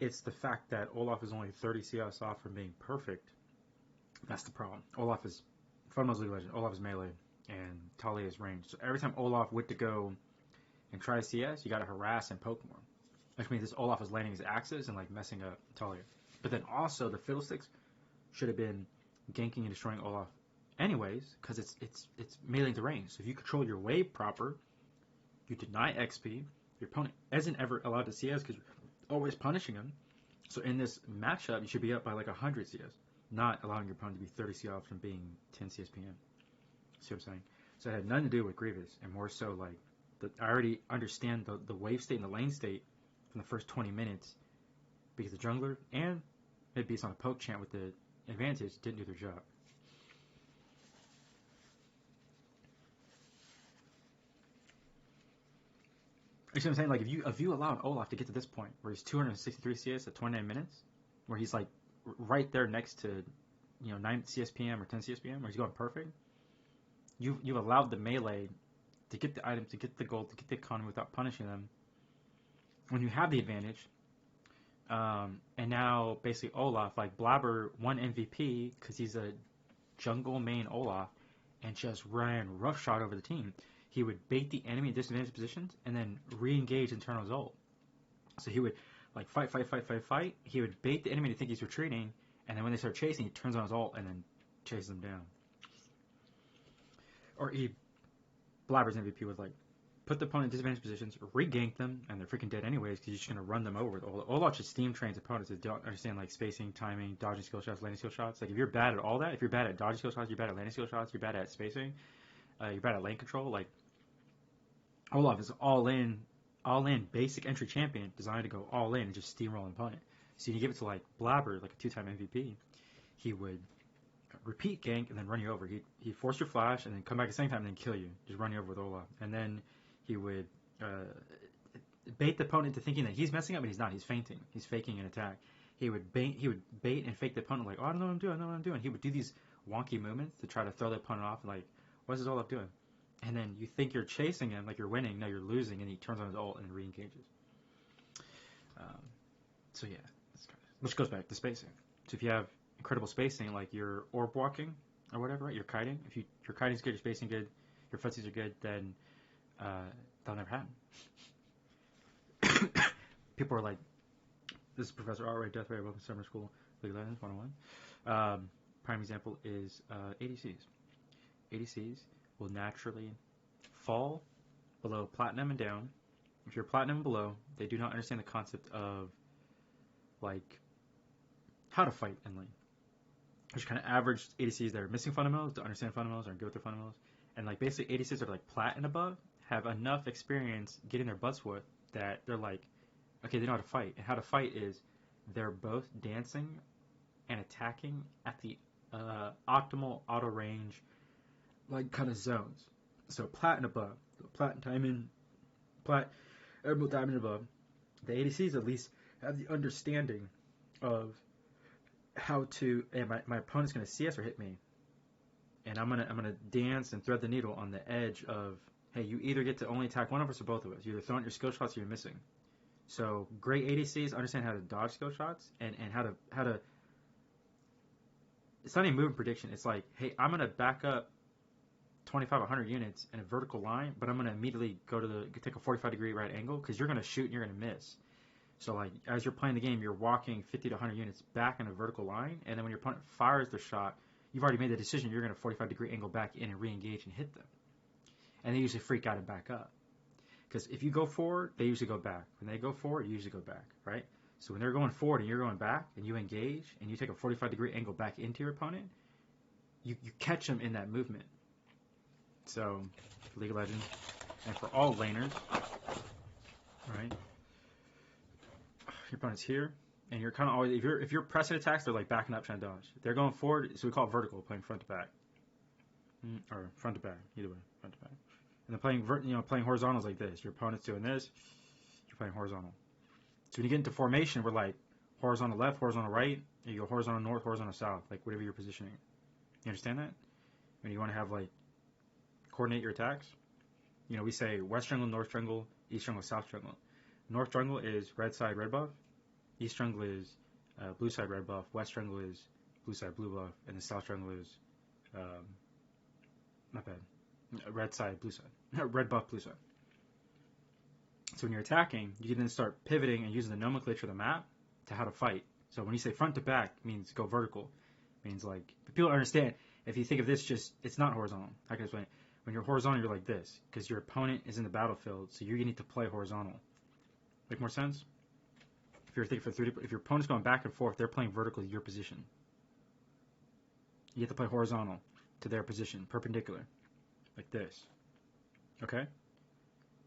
S3: It's the fact that Olaf is only 30 CS off from being perfect. That's the problem. Olaf is Fundamentals League of Legends. Olaf is melee, and Talia is ranged. So every time Olaf went to go and try CS, you got to harass and poke more. Which means this Olaf is landing his axes and like messing up Talia. But then also the Fiddlesticks should have been ganking and destroying Olaf anyways, because it's melee to range. So if you control your wave proper, you deny XP. Your opponent isn't ever allowed to CS because you're always punishing him. So in this matchup, you should be up by like 100 CS, not allowing your opponent to be 30 CS off from being 10 CS PM. See what I'm saying? So it had nothing to do with Grievous, and more so like I already understand the wave state and the lane state from the first 20 minutes because the jungler and maybe based on a poke chant with the advantage didn't do their job. You see what I'm saying? Like if you allow an Olaf to get to this point where he's 263 CS at 29 minutes, where he's like right there next to 9 CSPM or 10 CSPM, where he's going perfect, you've allowed the melee to get the items, to get the gold, to get the economy without punishing them. When you have the advantage, and now basically Olaf, like Blabber won MVP because he's a jungle main Olaf and just ran roughshod over the team. He would bait the enemy in disadvantaged positions and then re-engage and turn on his ult. So he would like fight. He would bait the enemy to think he's retreating, and then when they start chasing, he turns on his ult and then chases them down. Or Blabber's MVP was like, put the opponent in disadvantaged positions, re-gank them, and they're freaking dead anyways because you're just going to run them over with Olaf. Olaf just steam trains opponents that don't understand like spacing, timing, dodging skill shots, landing skill shots. Like if you're bad at all that, if you're bad at dodging skill shots, you're bad at landing skill shots, you're bad at spacing, you're bad at lane control, like Olaf is all in basic entry champion designed to go all in and just steamroll an opponent. So you give it to like Blabber, like a 2-time MVP, he would repeat gank and then run you over. He'd force your flash and then come back the same time and then kill you. Just run you over with Olaf. And then he would bait the opponent into thinking that he's messing up, but he's not. He's fainting. He's faking an attack. He would bait and fake the opponent like, oh, I don't know what I'm doing. He would do these wonky movements to try to throw the opponent off. Like, what's this Olaf doing? And then you think you're chasing him, like you're winning. No, you're losing, and he turns on his ult and re-engages. So yeah, which goes back to spacing. So if you have incredible spacing, like you're orb walking or whatever, right? You're kiting. If your kiting's good, your spacing good, your footsies are good, then that'll never happen. People are like, this is Professor Artrey, Death Ray above summer school, League of Legends 101. Prime example is ADCs. ADCs will naturally fall below platinum and down. If you're platinum and below, they do not understand the concept of like how to fight in lane. There's kind of average ADCs that are missing fundamentals, to understand fundamentals, or good with their fundamentals. And like basically ADCs that are like plat and above have enough experience getting their butts whooped that they're like, okay, they know how to fight. And how to fight is they're both dancing and attacking at the optimal auto range, like kind of zones. So plat and above, plat and diamond, emerald, diamond and above. The ADCs at least have the understanding of how to, hey, my opponent's gonna see us or hit me, and I'm gonna dance and thread the needle on the edge of, hey, you either get to only attack one of us or both of us. You're either throwing your skill shots or you're missing. So great ADCs understand how to dodge skill shots and how to. It's not even movement prediction. It's like, hey, I'm gonna back up 2,500 units in a vertical line, but I'm gonna immediately take a 45-degree right angle because you're gonna shoot and you're gonna miss. So like as you're playing the game, you're walking 50 to 100 units back in a vertical line, and then when your opponent fires their shot, you've already made the decision you're going to 45-degree angle back in and re-engage and hit them. And they usually freak out and back up. Because if you go forward, they usually go back. When they go forward, you usually go back, right? So when they're going forward and you're going back, and you engage, and you take a 45-degree angle back into your opponent, you catch them in that movement. So, League of Legends, and for all laners, right? Your opponent's here, and you're kind of always, if you're pressing attacks, they're like backing up trying to dodge. If they're going forward, so we call it vertical, playing front to back, or front to back, either way, front to back. And then playing horizontals like this. Your opponent's doing this, you're playing horizontal. So when you get into formation, we're like horizontal left, horizontal right, and you go horizontal north, horizontal south, like whatever you're positioning. You understand that? When you want to have like coordinate your attacks, we say west jungle, north jungle, east jungle, south jungle. North jungle is red side, red buff. East jungle is blue side, red buff. West jungle is blue side, blue buff. And the south jungle is, not bad, red side, blue side. Red buff, blue side. So when you're attacking, you can then start pivoting and using the nomenclature of the map to how to fight. So when you say front to back, it means go vertical. It means like, people understand, if you think of this it's not horizontal. How can I explain it? When you're horizontal, you're like this, because your opponent is in the battlefield, so you need to play horizontal. Make more sense? If you're thinking if your opponent's going back and forth, they're playing vertical to your position. You have to play horizontal to their position, perpendicular, like this. Okay?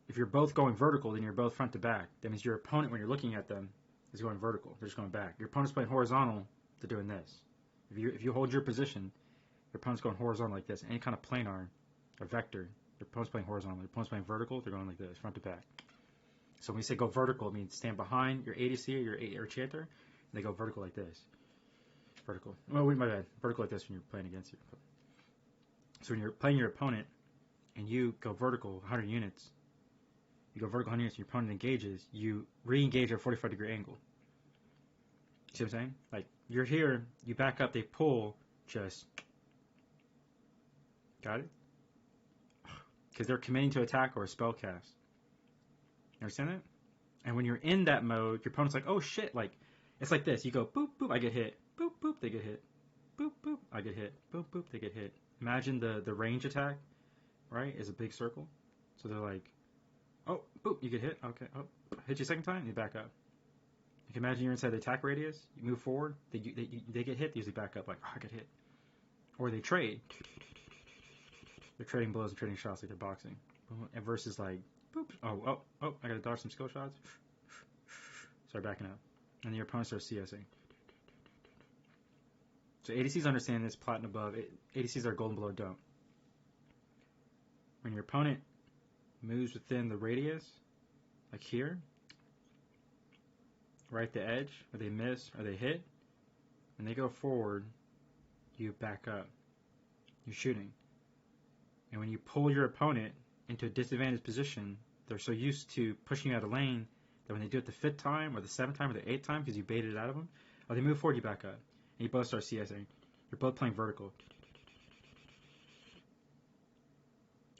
S3: If you're both going vertical, then you're both front to back. That means your opponent, when you're looking at them, is going vertical. They're just going back. Your opponent's playing horizontal, they're doing this. If you hold your position, your opponent's going horizontal like this. Any kind of planar or vector, your opponent's playing horizontal. Your opponent's playing vertical, they're going like this, front to back. So when we say go vertical, it means stand behind your ADC or your chanter, and they go vertical like this. Vertical. Well, my bad. Vertical like this when you're playing against you. So when you're playing your opponent, and you go vertical 100 units, you go vertical 100 units, and your opponent engages, you re-engage at a 45-degree angle. See what I'm saying? Like, you're here, you back up, they pull, just Got it? Because they're committing to attack or a spell cast. You understand that? And when you're in that mode, your opponent's like, oh shit, like, it's like this. You go, boop, boop, I get hit. Boop, boop, they get hit. Boop, boop, I get hit. Boop, boop, they get hit. Imagine the range attack, right, is a big circle. So they're like, oh, boop, you get hit. Okay, oh, hit you a second time, and you back up. You can imagine you're inside the attack radius. You move forward, they get hit, they usually back up, like, oh, I get hit. Or they trade. They're trading blows and trading shots like they're boxing. And versus like, boop, oh, I gotta dodge some skill shots. Start backing up. And then your opponent starts CSing. So ADCs understand this, platinum above. ADCs are golden below don't. When your opponent moves within the radius, like here, right at the edge, or they miss, or they hit, when they go forward, you back up. You're shooting. And when you pull your opponent into a disadvantaged position, they're so used to pushing you out of lane that when they do it the 5th time, or the 7th time, or the 8th time, because you baited it out of them, or they move forward, you back up. And you both start CSing. You're both playing vertical.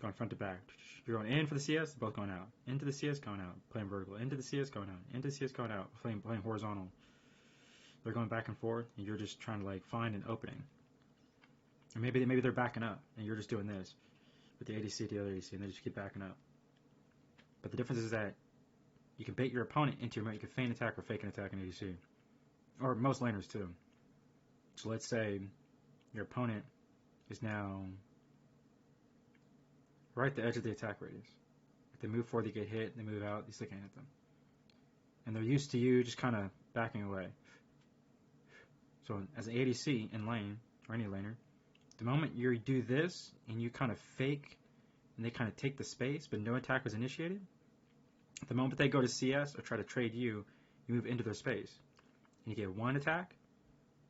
S3: Going front to back. You're going in for the CS, both going out. Into the CS, going out. Playing vertical. Into the CS, going out. Into the CS, going out. Playing horizontal. They're going back and forth, and you're just trying to like find an opening. Or maybe they're backing up, and you're just doing this with the ADC to the other ADC, and they just keep backing up. But the difference is that you can bait your opponent into your mode. You can feign attack or fake an attack in ADC. Or most laners too. So let's say your opponent is now right at the edge of the attack radius. If they move forward, they get hit, they move out, you still can't hit them. And they're used to you just kind of backing away. So as an ADC in lane, or any laner, the moment you do this, and you kind of fake, and they kind of take the space, but no attack was initiated, the moment they go to CS or try to trade you, you move into their space. And you get 1 attack,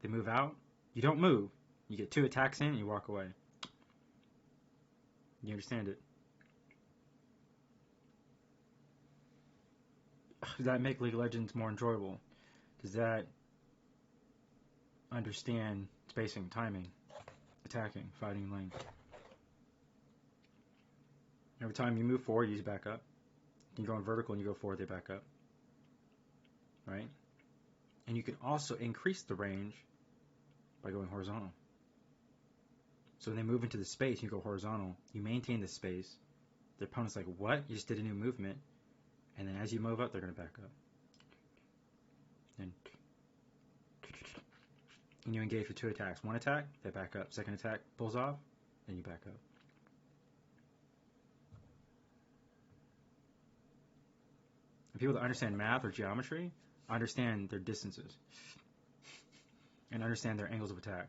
S3: they move out, you don't move, you get 2 attacks in, and you walk away. You understand it? Does that make League of Legends more enjoyable? Does that understand spacing, timing, attacking, fighting in lane? Every time you move forward, you just back up. You go in vertical and you go forward, they back up. Right? And you can also increase the range by going horizontal. So when they move into the space, you go horizontal, you maintain the space. The opponent's like, what? You just did a new movement. And then as you move up, they're going to back up. And you engage with 2 attacks. 1 attack, they back up. 2nd attack, pulls off, then you back up. And people that understand math or geometry understand their distances and understand their angles of attack.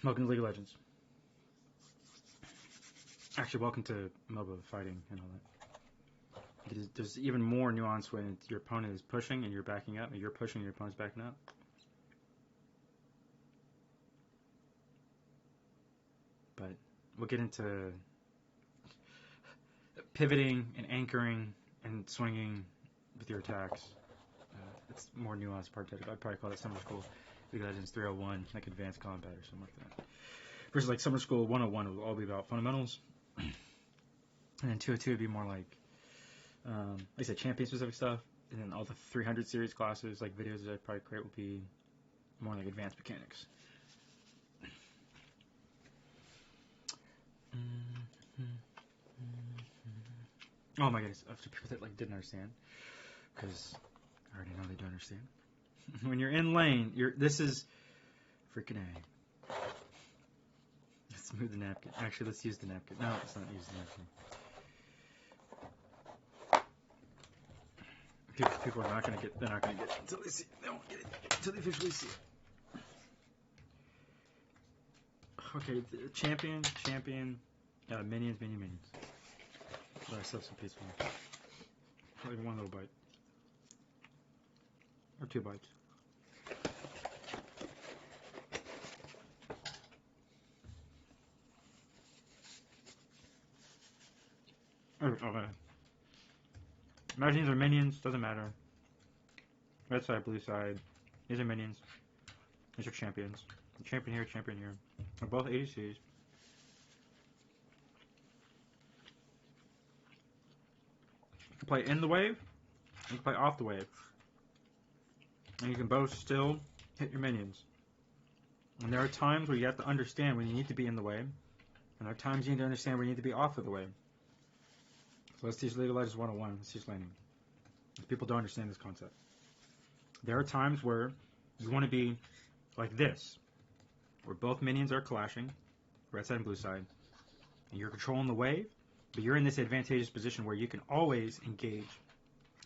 S3: Welcome to League of Legends. Actually, welcome to MOBA fighting and all that. There's even more nuance when your opponent is pushing and you're backing up, and you're pushing and your opponent's backing up. But we'll get into pivoting and anchoring and swinging with your attacks. It's more nuanced part. I'd probably call it Summer School League of Legends 301, like Advanced Combat or something like that. Versus like Summer School 101 will all be about fundamentals. And then 202 would be more like I said, champion specific stuff. And then all the 300 series classes, like videos that I'd probably create, would be more like advanced mechanics. Oh my goodness, for people that like didn't understand, because I already know they don't understand. When you're in lane, this is freaking A. Let's move the napkin. Actually, let's use the napkin. No, let's not use the napkin. People are not going to get. They're not going to get it until they see. They won't get it until they visually see it. Okay, champion, minions. But I still have some peaceful. Like 1 little bite. Or 2 bites. Oh, man. Imagine these are minions, doesn't matter. Red side, blue side. These are minions. These are champions. Champion here, champion here. They're both ADCs. You can play in the wave, you can play off the wave. And you can both still hit your minions. And there are times where you have to understand when you need to be in the wave, and there are times you need to understand where you need to be off of the wave. So let's teach League of Legends 101. Let's teach laning. People don't understand this concept. There are times where you want to be like this, where both minions are clashing, red side and blue side, and you're controlling the wave, but you're in this advantageous position where you can always engage.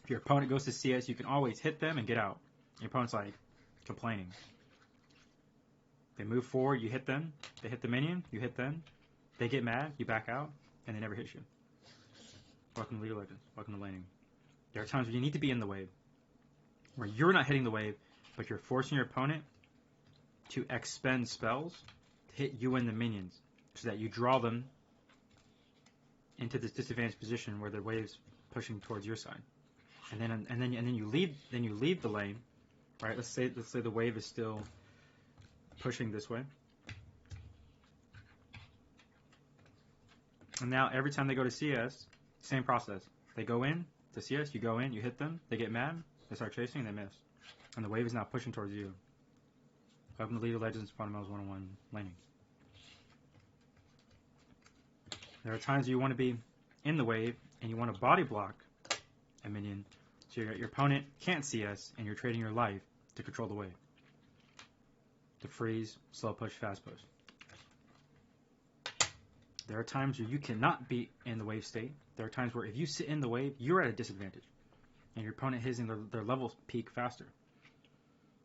S3: If your opponent goes to CS, you can always hit them and get out. Your opponent's like complaining. They move forward, you hit them, they hit the minion, you hit them, they get mad, you back out, and they never hit you. Welcome to League of Legends. Welcome to laning. There are times where you need to be in the wave, where you're not hitting the wave, but you're forcing your opponent to expend spells to hit you and the minions, so that you draw them into this disadvantaged position where the wave's pushing towards your side, and then you leave the lane, right? Let's say the wave is still pushing this way, and now every time they go to CS, same process. They go in to CS, you go in, you hit them, they get mad, they start chasing, and they miss, and the wave is now pushing towards you. Welcome to League of Legends Fundamentals 101 laning. There are times you want to be in the wave and you want to body block a minion so your opponent can't CS and you're trading your life to control the wave. To freeze, slow push, fast push. There are times where you cannot be in the wave state. There are times where if you sit in the wave, you're at a disadvantage. And your opponent hitting their level peak faster.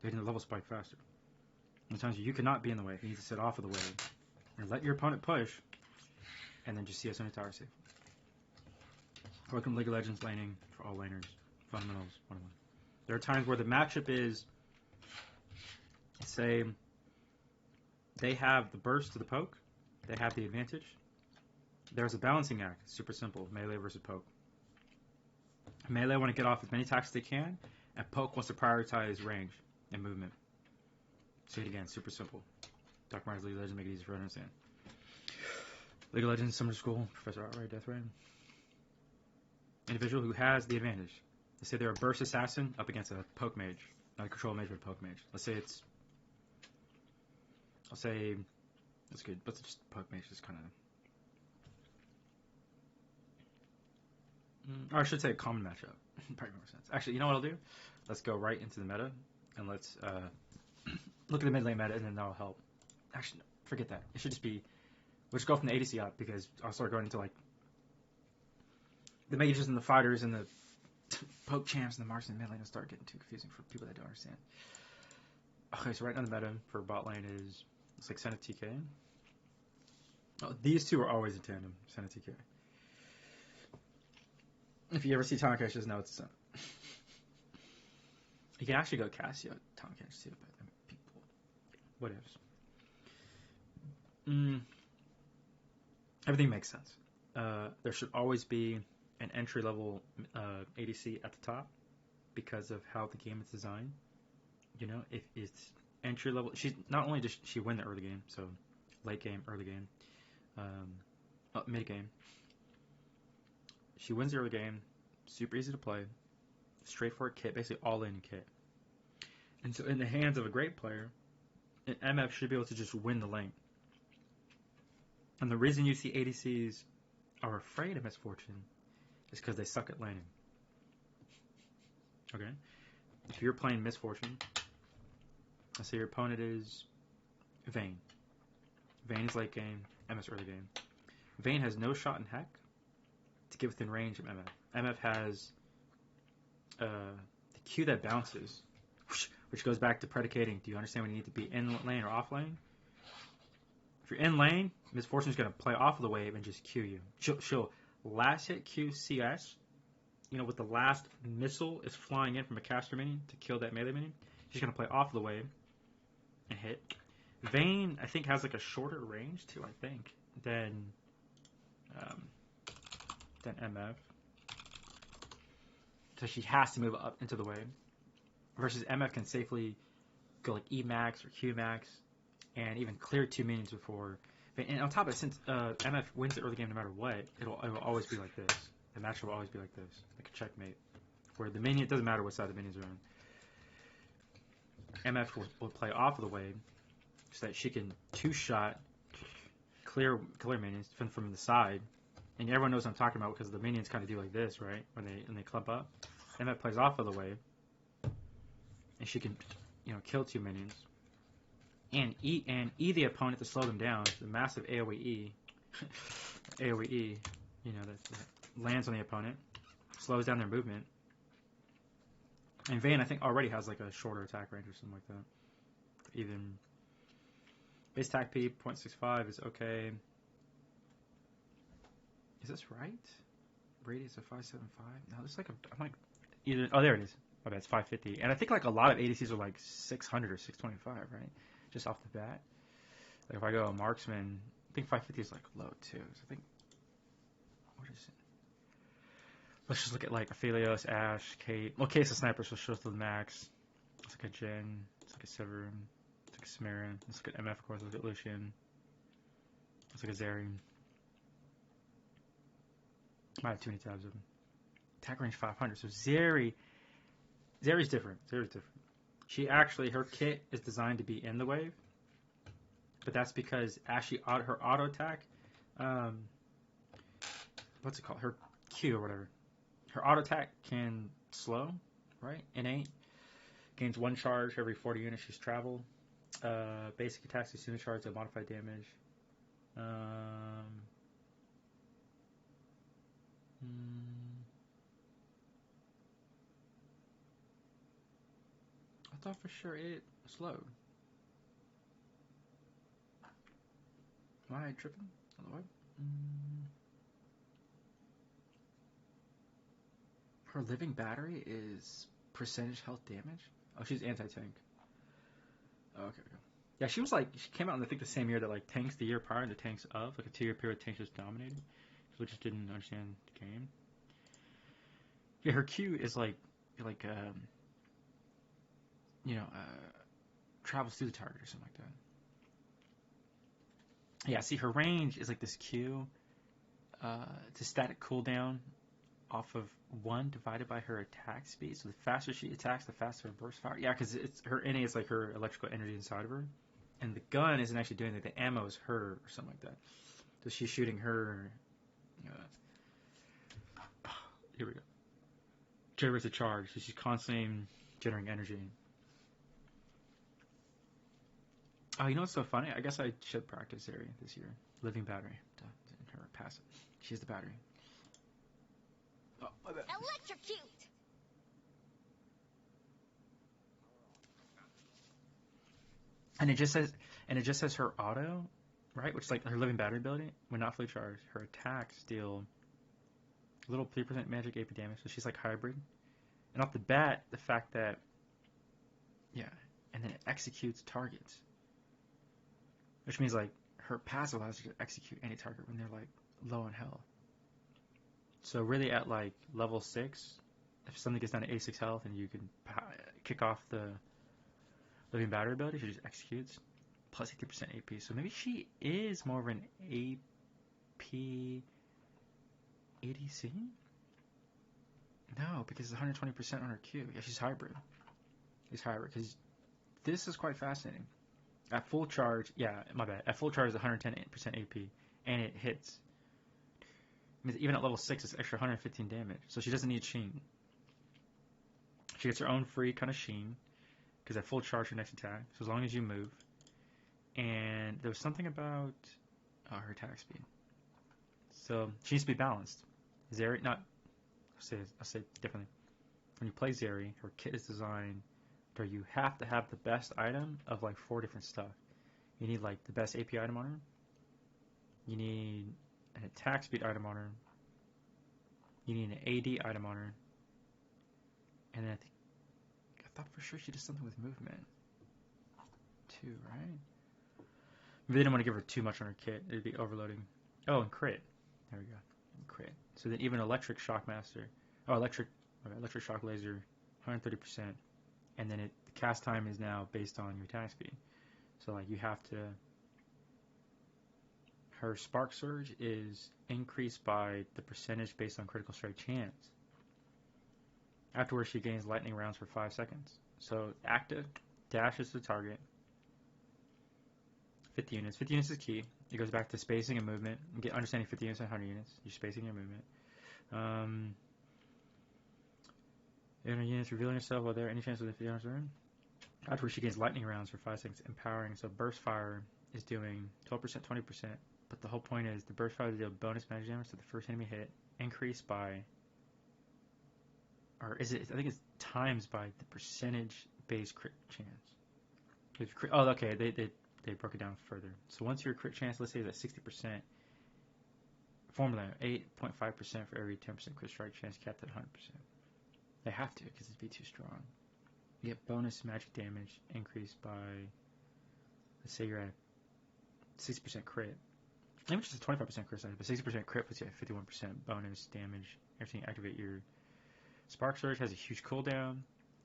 S3: They're hitting the level spike faster. And there are times where you cannot be in the wave. You need to sit off of the wave. And let your opponent push. And then just CS on your tower safe. Welcome to League of Legends laning for all laners. Fundamentals 101. There are times where the matchup is, say, they have the burst to the poke. They have the advantage. There's a balancing act. It's super simple. Melee versus poke. Melee want to get off as many attacks as they can, and poke wants to prioritize range and movement. Say it again. Super simple. Dark Martins League of Legends make it easy for everyone to understand. League of Legends Summer School, Professor Artrey, Death Ray. Individual who has the advantage. Let's say they're a burst assassin up against a poke mage. Not a control mage, but a poke mage. Let's say that's good. Let's just poke mage is kind of. Or I should say a common matchup. Probably more sense. Actually, you know what I'll do? Let's go right into the meta and let's look at the mid lane meta, and then that'll help. Actually, no, forget that. It should just be. We'll just go from the ADC up because I'll start going into like the mages and the fighters and the poke champs and the marks in the mid lane will start getting too confusing for people that don't understand. Okay, so right now the meta for bot lane is it's like Senna TK. Oh, these two are always in tandem, Senna TK. If you ever see Tomcat, just know it's Senna. You can actually go Cassio Tomcat too, but I mean, people, whatevs. Everything makes sense. There should always be an entry-level ADC at the top because of how the game is designed. You know, if it's entry-level, she's not only does she win the early game, so late game, early game, mid game. She wins the early game, super easy to play, straightforward kit, basically all-in kit. And so in the hands of a great player, an MF should be able to just win the lane. And the reason you see ADCs are afraid of Misfortune is because they suck at laning. Okay? If you're playing Misfortune, let's say your opponent is Vayne. Vayne is late game, MS early game. Vayne has no shot in heck to get within range of MF. MF has the Q that bounces, which goes back to predicating. Do you understand when you need to be in lane or off lane? If you're in lane, Misfortune's going to play off of the wave and just Q you. She'll last hit Q CS, you know, with the last missile is flying in from a caster minion to kill that melee minion. She's going to play off of the wave and hit. Vayne, I think, has like a shorter range too, I think, than MF. So she has to move up into the wave. Versus MF can safely go like E max or Q max and even clear 2 minions before. And on top of it, since MF wins the early game no matter what, it'll always be like this. The match will always be like this, like a checkmate, where the minion, it doesn't matter what side the minions are on. MF will play off of the wave so that she can 2-shot clear minions from the side. And everyone knows what I'm talking about because the minions kind of do like this, right? When they clump up. MF plays off of the wave, and she can, kill 2 minions. And E the opponent to slow them down. The massive AoE E. AoE E, that lands on the opponent, slows down their movement. And Vayne, I think, already has like a shorter attack range or something like that. Even base attack P 0.65 is okay. Is this right? Radius of 575? No, there's like oh, there it is. Okay, it's 550. And I think like a lot of ADCs are like 600 or 625, right? Just off the bat. Like if I go marksman, I think 550 is like low too. So I think, what is it? Let's just look at like Aphelios, Ashe, Kate. Well, Kate's a sniper, so she'll to the max. Let's look at Jhin. Let's look at Severin. Let's look at Samarin. Let's look at MF, of course. Let's look at Lucian. Let's look at Zeri. I have too many tabs open. Attack range 500. So Zeri's different. Zeri's different. She actually, her kit is designed to be in the wave, but that's because Ashe, her auto attack, what's it called? Her Q or whatever. Her auto attack can slow, right? Innate. Gains 1 charge every 40 units she's traveled. Basic attacks as soon as charged at modified damage. I thought for sure it slowed. Am I tripping on the web? Her living battery is percentage health damage? Oh, she's anti-tank. Oh, okay. Yeah, she came out in I think the same year that like tanks the year prior and the tanks of, like a 2-year period tanks just dominated. So we just didn't understand the game. Yeah, her Q is travels through the target or something like that. Yeah, see, her range is like this Q. It's a static cooldown off of 1 divided by her attack speed. So the faster she attacks, the faster her burst fire. Yeah, because her NA is like her electrical energy inside of her. And the gun isn't actually doing it. The ammo is her or something like that. So she's shooting her. Here we go. Generates a charge. So she's constantly generating energy. Oh, you know what's so funny? I guess I should practice area this year. Living battery. Her passive. She's the battery. Oh, my bad.
S1: Electrocute!
S3: And it just says her auto, right? Which is like her living battery ability. When not fully charged, her attacks deal a little 3% magic AP damage. So she's like hybrid. And off the bat, the fact that, and then it executes targets. Which means like her passive allows her to execute any target when they're like low on health. So really at like level 6, if something gets down to 86 health and you can kick off the living battery ability, she just executes plus 80% AP. So maybe she is more of an AP ADC? No, because it's 120% on her Q. Yeah, she's hybrid. She's hybrid because this is quite fascinating. At full charge, my bad. At full charge, it's 110% AP, and it hits. I mean, even at level 6, it's extra 115 damage. So she doesn't need Sheen. She gets her own free kind of Sheen, because at full charge, her next attack. So as long as you move, and there was something about her attack speed. So she needs to be balanced. Zeri, I'll say it differently. When you play Zeri, her kit is designed where you have to have the best item of like 4 different stuff. You need like the best AP item on her. You need an attack speed item on her. You need an AD item on her. And then I thought for sure she did something with movement too, right? Maybe they didn't want to give her too much on her kit. It'd be overloading. Oh, and crit. There we go. And crit. So then even electric shockmaster. Oh, electric shock laser, 130%. And then the cast time is now based on your attack speed. So like you have to. Her spark surge is increased by the percentage based on critical strike chance. Afterwards, she gains lightning rounds for 5 seconds. So active dashes to the target. 50 units. 50 units is key. It goes back to spacing and movement. You get understanding 50 units and 100 units. You're spacing your movement. Inner units revealing yourself while there. Any chance of the 50 units are in? Afterwards, she gains lightning rounds for 5 seconds, empowering. So burst fire is doing 12%, 20%. But the whole point is the burst fire deals bonus magic damage to the first enemy hit, increased by, or is it? I think it's times by the percentage base crit chance. Oh, okay. They broke it down further. So once your crit chance, let's say, is at 60%, formula 8.5% for every 10% crit strike chance, capped at 100%. They have to because it'd be too strong. You get bonus magic damage increased by, let's say you're at 60% crit. Maybe just a 25% crit size, but 60% crit puts you at 51% bonus damage every time you activate your Spark Surge. Has a huge cooldown.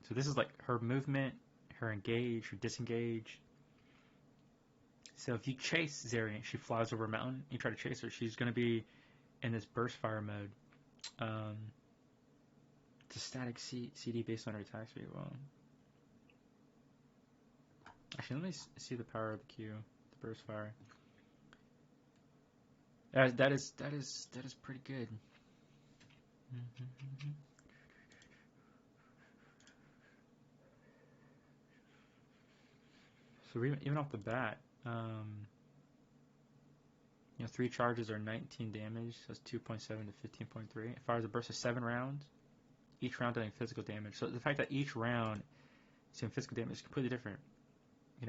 S3: So this is like her movement, her engage, her disengage. So if you chase Zeri, she flies over a mountain, you try to chase her, she's going to be in this burst fire mode. It's a static CD based on her attack speed. Well, actually, let me see the power of the Q, the burst fire. That is pretty good. So even off the bat, 3 charges are 19 damage. That's 2.7 to 15.3. It fires a burst of 7 rounds. Each round doing physical damage. So the fact that each round is doing physical damage is completely different.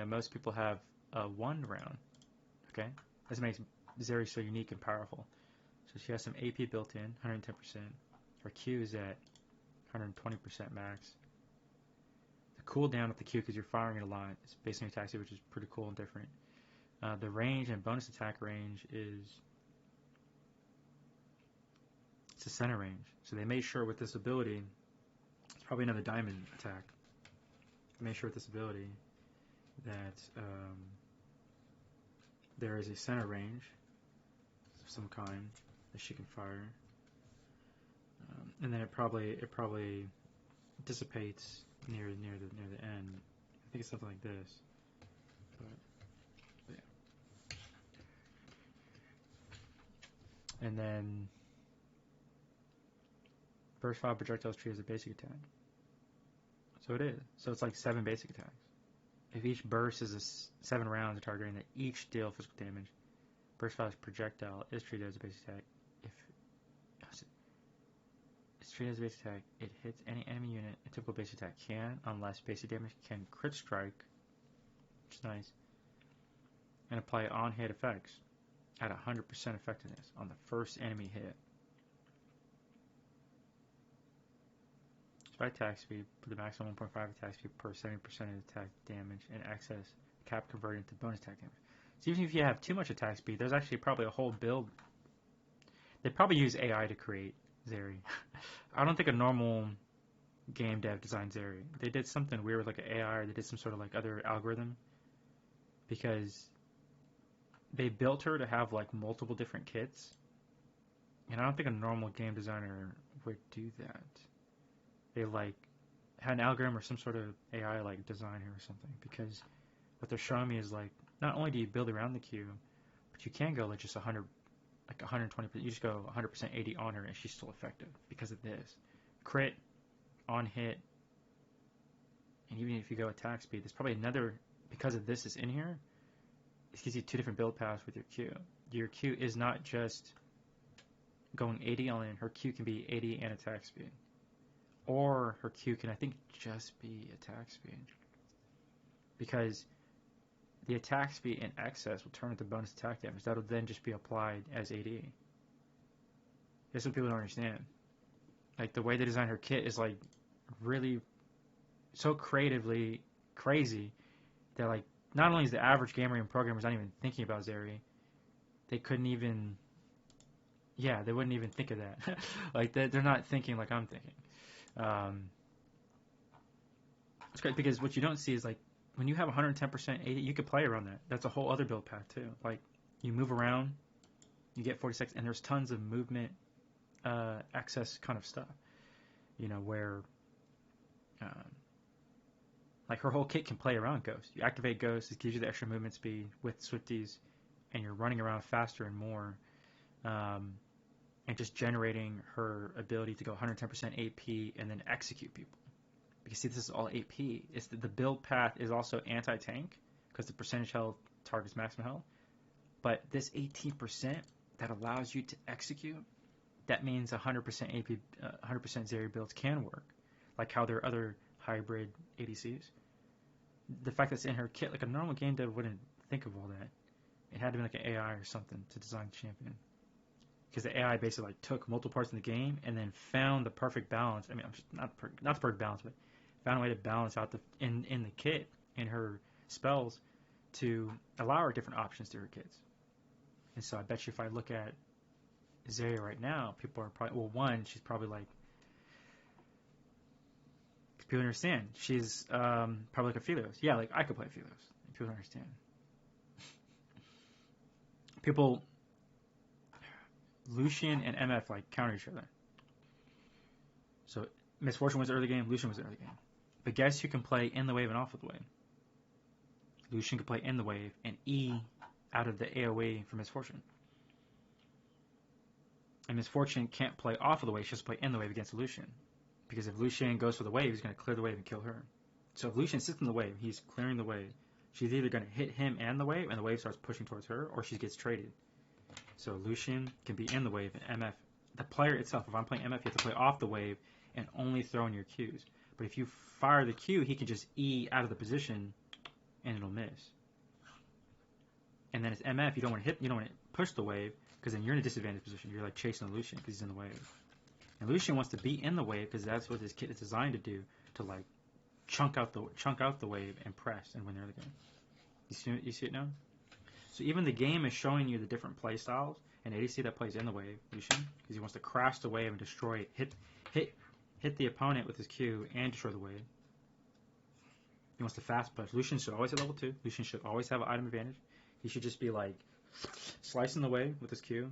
S3: Most people have 1 round. Okay, this makes Zeri so unique and powerful. So she has some AP built in, 110%. Her Q is at 120% max. The cooldown of the Q, because you're firing it a lot, is based on your attack speed, which is pretty cool and different. The range and bonus attack range it's a center range. So they made sure with this ability, it's probably another diamond attack. They made sure with this ability that there is a center range of some kind that she can fire, and then it probably dissipates near the end. I think it's something like this, but yeah. And then burst fire projectiles tree is a basic attack. So it is. So it's like 7 basic attacks. If each burst is 7 rounds of targeting that each deal physical damage, burst fire's projectile is treated as a basic attack. If it's treated as a basic attack, it hits any enemy unit a typical basic attack can, unless basic damage can crit strike, which is nice, and apply on-hit effects at 100% effectiveness on the first enemy hit. By attack speed, for the maximum 1.5 attack speed per 70% of attack damage and excess cap converted to bonus attack damage. So even if you have too much attack speed, there's actually probably a whole build. They probably use AI to create Zeri. I don't think a normal game dev designed Zeri. They did something weird with like an AI, or they did some sort of like other algorithm, because they built her to have like multiple different kits, and I don't think a normal game designer would do that. They like had an algorithm or some sort of AI like design her or something, because what they're showing me is like not only do you build around the Q, but you can go like just 100, like 120%. You just go 100% 80 on her and she's still effective because of this crit, on hit, and even if you go attack speed, there's probably another, because of this is in here. It gives you 2 different build paths with your Q. Your Q is not just going 80 on in. Her Q can be 80 and attack speed. Or her Q can, I think, just be attack speed. Because the attack speed in excess will turn into bonus attack damage. That'll then just be applied as AD. That's what people don't understand. Like, the way they design her kit is, like, really so creatively crazy that, like, not only is the average gamer and programmers not even thinking about Zeri, they couldn't even... Yeah, they wouldn't even think of that. Like, they're not thinking like I'm thinking. It's great because what you don't see is like when you have 110% AD, you could play around that. That's a whole other build path too. Like you move around, you get 40 seconds, and there's tons of movement, access kind of stuff. You know where, like her whole kit can play around Ghost. You activate Ghost, it gives you the extra movement speed with Swifties, and you're running around faster and more, and just generating her ability to go 110% AP and then execute people. Because see, this is all AP. It's the build path is also anti-tank because the percentage health targets maximum health. But this 18% that allows you to execute, that means 100% AP, 100% Zarya builds can work. Like how there are other hybrid ADCs. The fact that it's in her kit, like a normal game dev wouldn't think of all that. It had to be like an AI or something to design the champion. Because the AI basically like took multiple parts in the game and then found the perfect balance. I mean, not the perfect balance, but found a way to balance out in the kit in her spells to allow her different options to her kits. And so I bet you if I look at Zarya right now, people are probably, well, one, she's probably like, people understand. She's probably like a Philios. Yeah, like I could play Philios. People don't understand. People, Lucian and MF like counter each other. So Miss Fortune was early game, Lucian was early game. But guess who can play in the wave and off of the wave? Lucian can play in the wave and E out of the AoE for Miss Fortune. And Miss Fortune can't play off of the wave, she has to play in the wave against Lucian. Because if Lucian goes for the wave, he's going to clear the wave and kill her. So if Lucian sits in the wave, he's clearing the wave. She's either going to hit him and the wave starts pushing towards her, or she gets traded. So Lucian can be in the wave, and MF, the player itself, if I'm playing MF, you have to play off the wave and only throw in your Qs. But if you fire the Q, he can just E out of the position, and it'll miss. And then as MF, you don't want to push the wave, because then you're in a disadvantaged position. You're like chasing Lucian because he's in the wave. And Lucian wants to be in the wave because that's what his kit is designed to do, to like chunk out the wave and press and win the early game. You see it now? So even the game is showing you the different play styles. And ADC that plays in the wave, Lucian, because he wants to crash the wave and destroy it, hit the opponent with his Q and destroy the wave. He wants to fast push. Lucian should always have level 2. Lucian should always have an item advantage. He should just be like slicing the wave with his Q,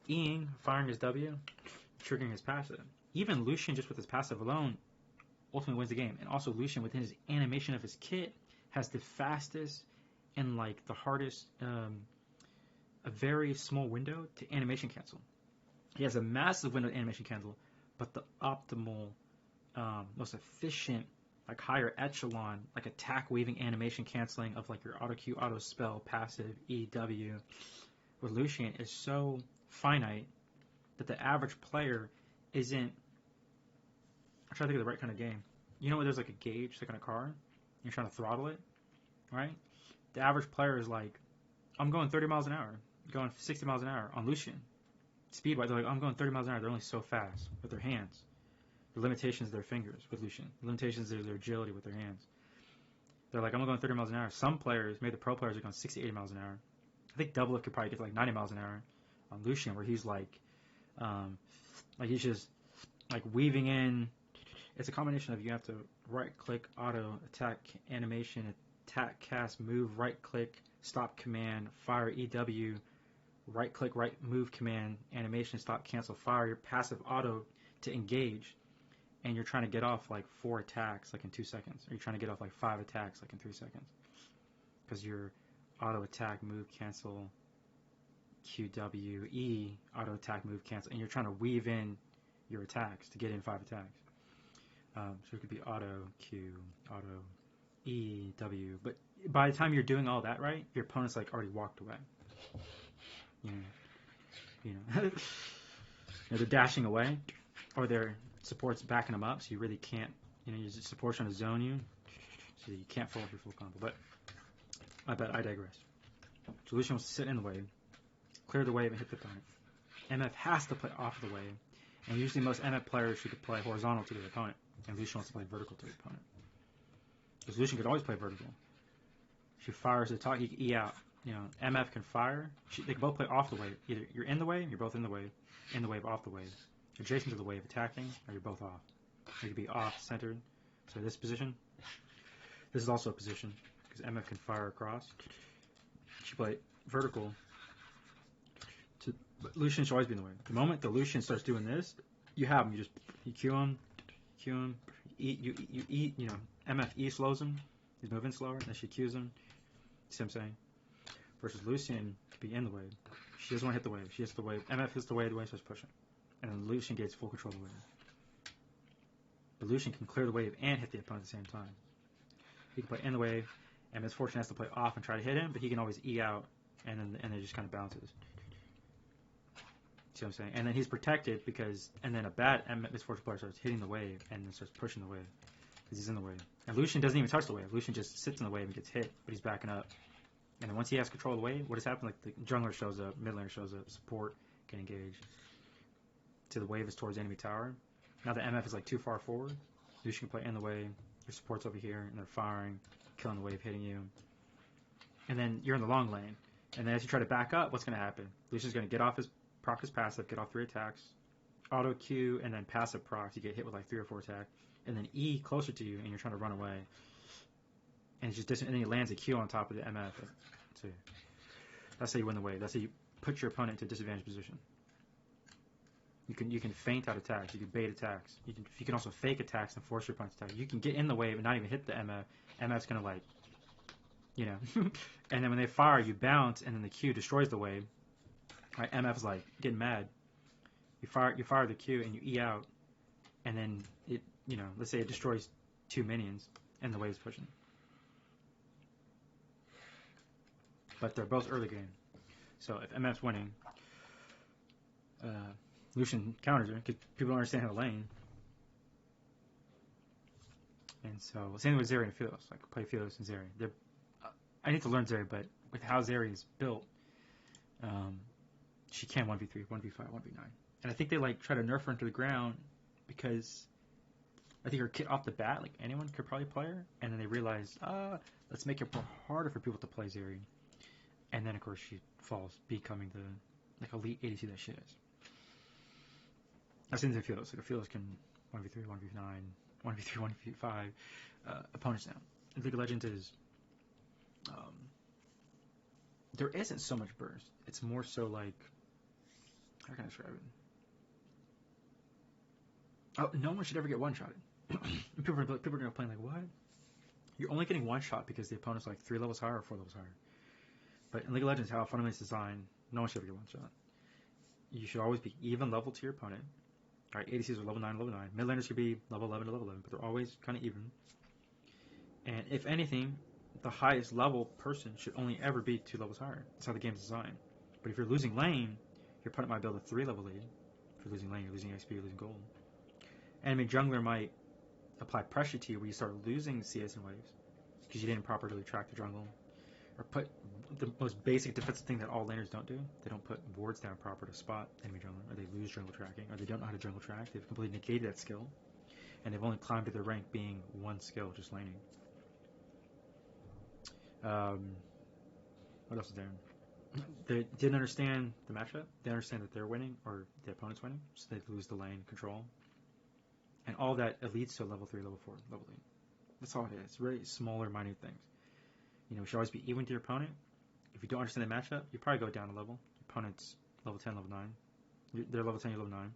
S3: Eing, firing his W, triggering his passive. Even Lucian just with his passive alone ultimately wins the game. And also Lucian within his animation of his kit has the fastest and like the hardest, a very small window to animation cancel. He has a massive window to animation cancel, but the optimal, most efficient, like higher echelon, like attack weaving animation canceling of like your auto Q, auto spell, passive, EW with Lucian is so finite that the average player isn't. I'm trying to think of the right kind of game. You know where there's like a gauge, like on a car, and you're trying to throttle it, right? The average player is like, I'm going 30 miles an hour, going 60 miles an hour on Lucian. Speed-wise, they're like, I'm going 30 miles an hour. They're only so fast with their hands. The limitations of their fingers with Lucian. The limitations of their agility with their hands. They're like, I'm going 30 miles an hour. Some players, maybe the pro players, are going 60, 80 miles an hour. I think Doublelift could probably get to like 90 miles an hour on Lucian, where he's like he's just like weaving in. It's a combination of you have to right-click, auto, attack, animation, attack, cast, move, right-click, stop command, fire, EW, right-click, right move command, animation, stop, cancel, fire, your passive auto to engage, and you're trying to get off like 4 attacks like in 2 seconds, or you're trying to get off like 5 attacks like in 3 seconds, because your auto attack, move, cancel, QWE, auto attack, move, cancel, and you're trying to weave in your attacks to get in 5 attacks. So it could be auto Q, auto E, W, but by the time you're doing all that right, your opponent's like already walked away. You know, they're dashing away, or their support's backing them up, so you really can't. Your support's trying to zone you, so you can't follow up your full combo. But I digress. Lucian wants to sit in the wave, clear the wave, and hit the opponent. MF has to play off the wave, and usually most MF players should play horizontal to the opponent, and Lucian wants to play vertical to the opponent. Because Lucian could always play vertical. She fires the top, he can E out. MF can fire. They can both play off the wave. Either you're in the wave, you're both in the wave, off the wave. Adjacent to the wave, attacking, or you're both off. You could be off, centered. So this position. This is also a position. because MF can fire across. She play vertical. But Lucian should always be in the way. The moment the Lucian starts doing this, you have him. You Q him, you eat. You know, MF E slows him. He's moving slower. Then she Qs him. See what I'm saying? Versus Lucian could be in the wave. She doesn't want to hit the wave. She hits the wave. MF hits the wave starts pushing. And then Lucian gets full control of the wave. But Lucian can clear the wave and hit the opponent at the same time. He can play in the wave, and S14 has to play off and try to hit him, but he can always E out, and it just kind of bounces. See what I'm saying? And then he's protected because, and then a bad S14 player starts hitting the wave and then starts pushing the wave because he's in the wave. And Lucian doesn't even touch the wave. Lucian just sits in the wave and gets hit, but he's backing up. And then once he has control of the wave, what has happened? Like the jungler shows up, mid laner shows up, support can engage. So the wave is towards the enemy tower. Now the MF is like too far forward. Lucian can play in the wave. Your support's over here, and they're firing, killing the wave, hitting you. And then you're in the long lane. And then as you try to back up, what's going to happen? Lucian's going to get off his proc his passive, get off 3 attacks, auto Q, and then passive procs. You get hit with like 3 or 4 attacks, and then E closer to you, and you're trying to run away. And it's just and then he lands a Q on top of the MF. So that's how you win the wave. That's how you put your opponent into a disadvantaged position. You can feint out attacks. You can bait attacks. You can also fake attacks and force your opponent to attack. You can get in the wave and not even hit the MF. MF's gonna like, you know, and then when they fire, you bounce, and then the Q destroys the wave. Right? MF's like getting mad. You fire the Q and you E out, and then it, you know, let's say it destroys 2 minions, and the wave's pushing. But they're both early game. So if MF's winning, Lucian counters her because people don't understand how to lane. And so, same thing with Zeri and Philios. Like, play Philios and Zeri. I need to learn Zeri, but with how Zeri is built, she can 1v3, 1v5, 1v9. And I think they, like, try to nerf her into the ground because I think her kit off the bat, like, anyone could probably play her. And then they realize, let's make it more harder for people to play Zeri. And then, of course, she falls, becoming the, like, elite ADC that she is. I've seen the Philios. Like, a Philios can 1v3, 1v9, 1v3, 1v5 opponents now. In League of Legends is there isn't so much burst. It's more so like, how can I describe it? Oh, no one should ever get one-shotted. people are going to complain like, what? You're only getting one shot because the opponent's like 3 levels higher or 4 levels higher. But in League of Legends, how fundamentally it's designed, no one should ever get one shot. You should always be even level to your opponent. All right, ADCs are level 9, level 9. Mid laners could be level 11 to level 11, but they're always kind of even. And if anything, the highest level person should only ever be 2 levels higher. That's how the game's designed. But if you're losing lane, your opponent might build a 3 level lead. If you're losing lane, you're losing XP, you're losing gold. Enemy jungler might apply pressure to you where you start losing CS and waves because you didn't properly track the jungle. Or put the most basic defensive thing that all laners don't do. They don't put wards down proper to spot enemy jungler, or they lose jungle tracking, or they don't know how to jungle track. They've completely negated that skill, and they've only climbed to their rank being one skill, just laning. What else is there? They didn't understand the matchup. They understand that they're winning, or the opponent's winning, so they lose the lane control. And all that leads to a level 3, level 4, level 8. That's all it is. It's really smaller, minute things. You know, you should always be even to your opponent. If you don't understand the matchup, you probably go down a level. Your opponent's level 10, level 9. They're level 10, you're level 9.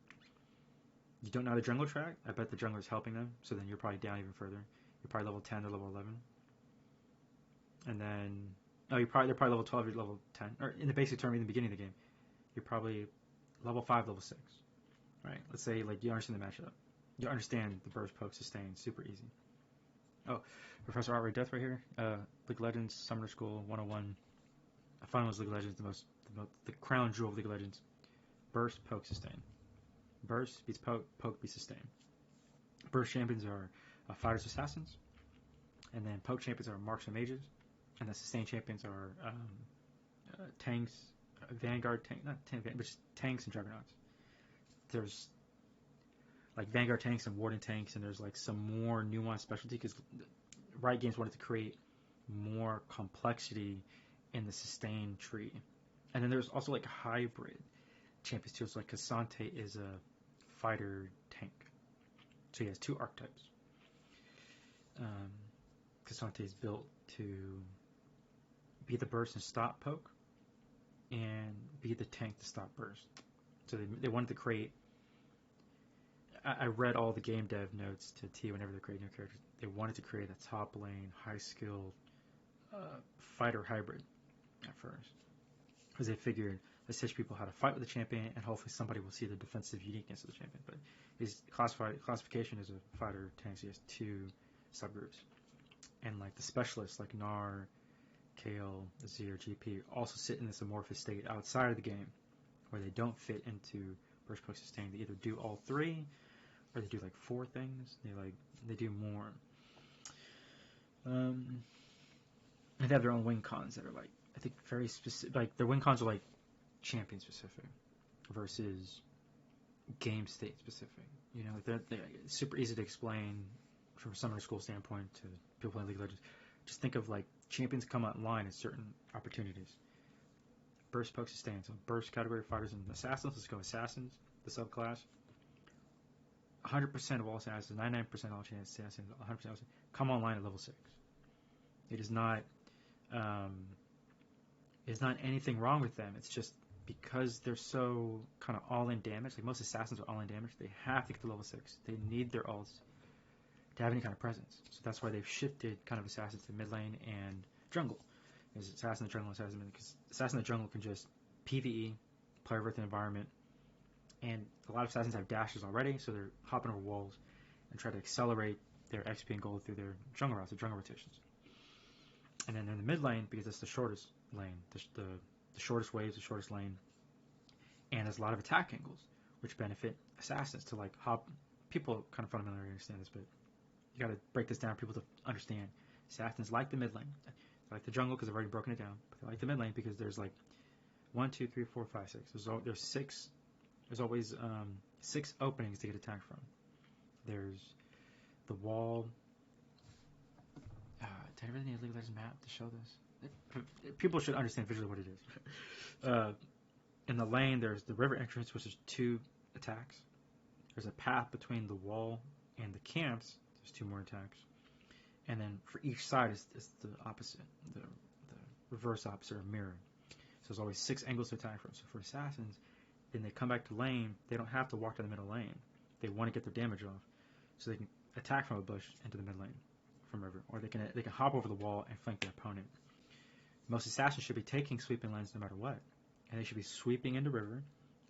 S3: You don't know how to jungle track? I bet the jungler's helping them, so then you're probably down even further. You're probably level 10, they're level 11. And then, they're probably level 12, you're level 10. Or in the basic term, in the beginning of the game, you're probably level 5, level 6. Right? Let's say, like, you understand the matchup. You understand the burst, poke, sustain, super easy. Oh, Professor Artrey Death right here. League of Legends, Summoner School, 101. I find League of Legends the crown jewel of League of Legends. Burst, poke, sustain. Burst beats poke, poke beats sustain. Burst champions are fighters, assassins. And then poke champions are marks and mages. And the sustain champions are tanks, Vanguard tank, not tank, but just tanks and juggernauts. There's like Vanguard tanks and Warden tanks, and there's like some more nuanced specialty because Riot Games wanted to create more complexity in the sustain tree. And then there's also like hybrid champions too. So like Cassante is a fighter tank. So he has 2 archetypes. Cassante is built to be the burst and stop poke, and be the tank to stop burst. So they wanted to create. I read all the game dev notes to T whenever they create new characters. They wanted to create a top lane, high skilled fighter hybrid at first, because they figured let's teach people how to fight with the champion, and hopefully somebody will see the defensive uniqueness of the champion. But his classification as a fighter tanks, he has two subgroups, and like the specialists like Gnar, Kale, Azir, GP also sit in this amorphous state outside of the game, where they don't fit into burst poke sustain. They either do all three, or they do like four things. They do more. And they have their own win cons that are like, I think, very specific. Like their win cons are like champion specific versus game state specific. You know, they're super easy to explain from a summer school standpoint to people playing League of Legends. Just think of like champions come online at certain opportunities. Burst, poke, sustain. So burst category fighters and assassins. Let's go assassins, the subclass. 100% of all assassins, 99% of all assassins, 100% come online at level 6. It is not. There's not anything wrong with them. It's just because they're so kind of all-in damage. Like most assassins are all-in damage. They have to get to level 6. They need their ults to have any kind of presence. So that's why they've shifted kind of assassins to mid lane and jungle. There's assassin the jungle, assassin because assassin the jungle can just PvE, play over the environment, and a lot of assassins have dashes already, so they're hopping over walls and try to accelerate their XP and gold through their jungle routes, their jungle rotations. And then in the mid lane, because it's the shortest lane, the shortest waves, the shortest lane, and there's a lot of attack angles, which benefit assassins to like hop. People kind of fundamentally understand this, but you got to break this down for people to understand. Assassins like the mid lane. They like the jungle because they've already broken it down, but they like the mid lane because there's like 1, 2, 3, 4, 5, 6. There's 6. There's always 6 openings to get attacked from. There's the wall. Did I really need a League of Legends map to show this? People should understand visually what it is. In the lane, there's the river entrance, which is 2 attacks. There's a path between the wall and the camps. There's 2 more attacks. And then for each side is the opposite, the reverse opposite or mirror. So there's always 6 angles to attack from. So for assassins, then they come back to lane. They don't have to walk to the middle lane. They want to get their damage off, so they can attack from a bush into the mid lane from river, or they can hop over the wall and flank their opponent. Most assassins should be taking sweeping lanes no matter what, and they should be sweeping into river,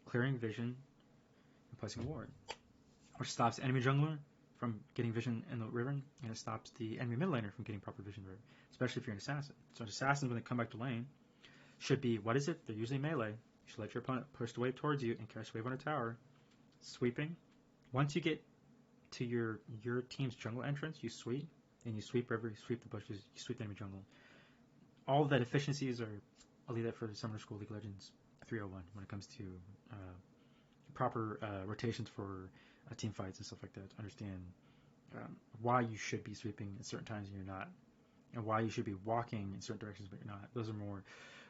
S3: clearing vision, and placing a ward, which stops enemy jungler from getting vision in the river, and it stops the enemy mid laner from getting proper vision in the river, especially if you're an assassin. So assassins, when they come back to lane, should be, what is it? They're usually melee. You should let your opponent push the wave towards you and catch the wave on a tower, sweeping. Once you get to your team's jungle entrance, you sweep. And you sweep river, you sweep the bushes, you sweep the enemy jungle. All of that efficiencies are, I'll leave that for the Summer School League of Legends 301 when it comes to proper rotations for team fights and stuff like that. To understand why you should be sweeping at certain times and you're not, and why you should be walking in certain directions but you're not. Those are more,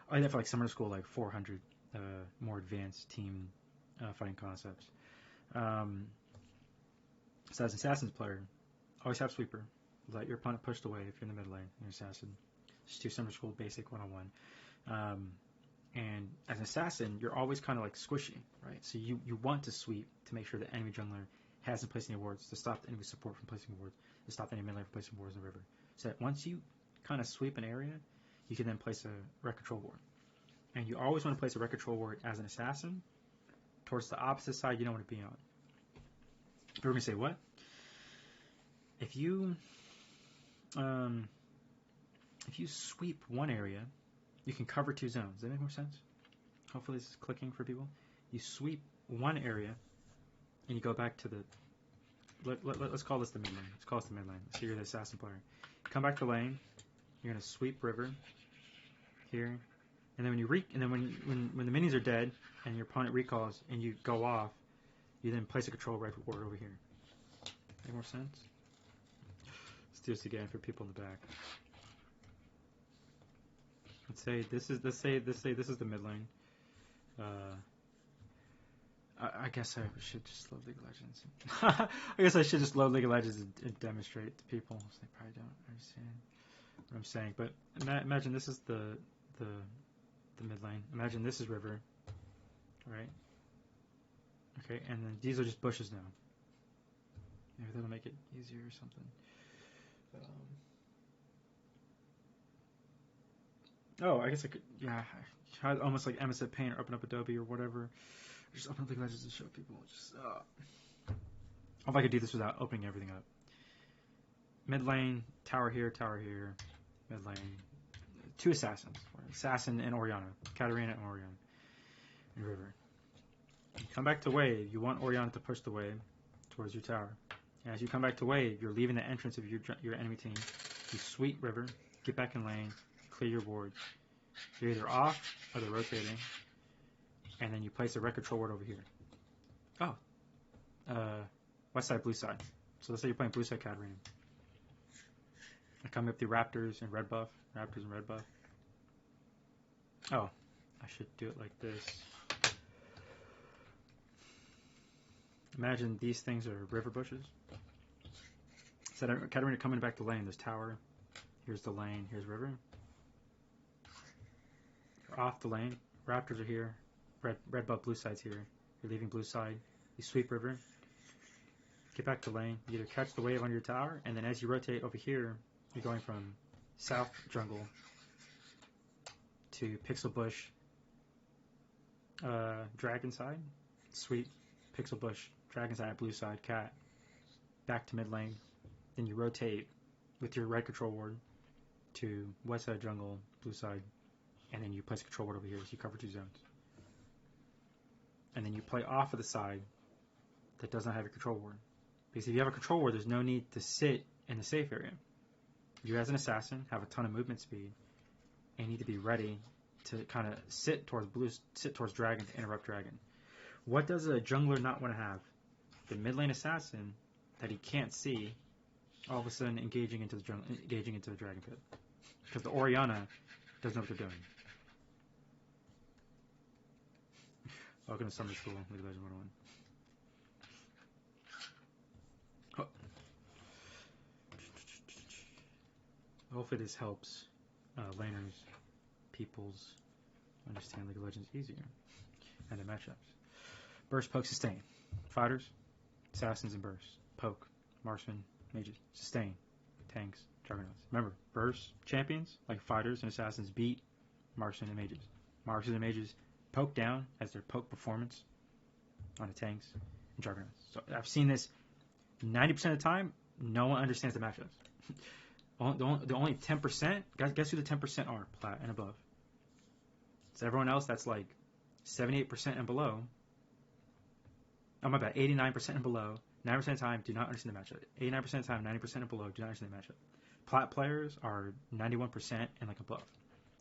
S3: I leave that for like Summer School, like 400 more advanced team fighting concepts. So as an Assassin's player, always have sweeper. Let your opponent push the wave if you're in the mid lane, you're an assassin. Just do Summer School basic 101. And as an assassin, you're always kind of like squishy, right? So you want to sweep to make sure the enemy jungler hasn't placed any wards, to stop the enemy support from placing wards, to stop the enemy mid lane from placing wards in the river. So that once you kind of sweep an area, you can then place a wreck control ward. And you always want to place a wreck control ward as an assassin towards the opposite side you don't want to be on. But we're going to say, what? If you sweep one area, you can cover 2 zones. Does that make more sense? Hopefully this is clicking for people. You sweep one area, and you go back to the... Let's call this the mid lane. Let's call this the mid lane. So you're the assassin player. Come back to lane. You're going to sweep river here. And then when the minions are dead, and your opponent recalls, and you go off, you then place a control ward over here. Make more sense? Let's do this again for people in the back. Let's say this is the mid lane. I guess I should just load League of Legends. I guess I should just load League of Legends and demonstrate to people, so they probably don't understand. what I'm saying. But imagine this is the mid lane. Imagine this is river, right? Okay, and then these are just bushes now. Maybe that'll make it easier or something. Oh, I guess I could, yeah, almost like MS Paint or open up Adobe or whatever. Just open up the Legends to show people. Just, if I could do this without opening everything up. Mid lane, tower here, mid lane. 2 assassins. Assassin and Orianna. Katarina and Orianna. And River. You come back to wave, you want Orianna to push the wave towards your tower. And as you come back to wave, you're leaving the entrance of your enemy team. You sweep River, get back in lane, clear your board. You're either off or they're rotating. And then you place a red control ward over here. Oh. West side, blue side. So let's say you're playing blue side Katarina. I come up the Raptors and red buff. Oh, I should do it like this. Imagine these things are river bushes. So Katarina coming back to lane. There's tower. Here's the lane. Here's river. You're off the lane. Raptors are here. Red buff, blue side's here. You're leaving blue side. You sweep river. Get back to lane. You either catch the wave on your tower, and then as you rotate over here, you're going from south jungle to pixel bush dragon side. Sweep pixel bush dragon side, blue side cat. Back to mid lane. Then you rotate with your red control ward to west side jungle, blue side, and then you place a control ward over here, so you cover 2 zones. And then you play off of the side that does not have a control ward. Because if you have a control ward, there's no need to sit in the safe area. You as an assassin have a ton of movement speed, and you need to be ready to kind of sit towards dragon to interrupt dragon. What does a jungler not want to have? The mid lane assassin that he can't see, all of a sudden engaging into the dragon pit, because the Orianna doesn't know what they're doing. Welcome to summer school, League of Legends 101. Hopefully this helps laners, peoples understand League of Legends easier and the matchups. Burst, poke, sustain. Fighters, assassins, and burst. Poke, marksman, mages. Sustain, tanks, juggernauts. Remember, burst champions like fighters and assassins beat marksmen and mages. Marksmen and mages poke down as their poke performance on the tanks and juggernauts. So I've seen this 90% of the time. No one understands the matchups. The only 10%, guess who the 10% are? Plat and above. So everyone else that's like 78% and below. Oh my bad, 89% and below. 90% of the time do not understand the matchup. 89% of the time, 90% and below do not understand the matchup. Plat players are 91% and like above.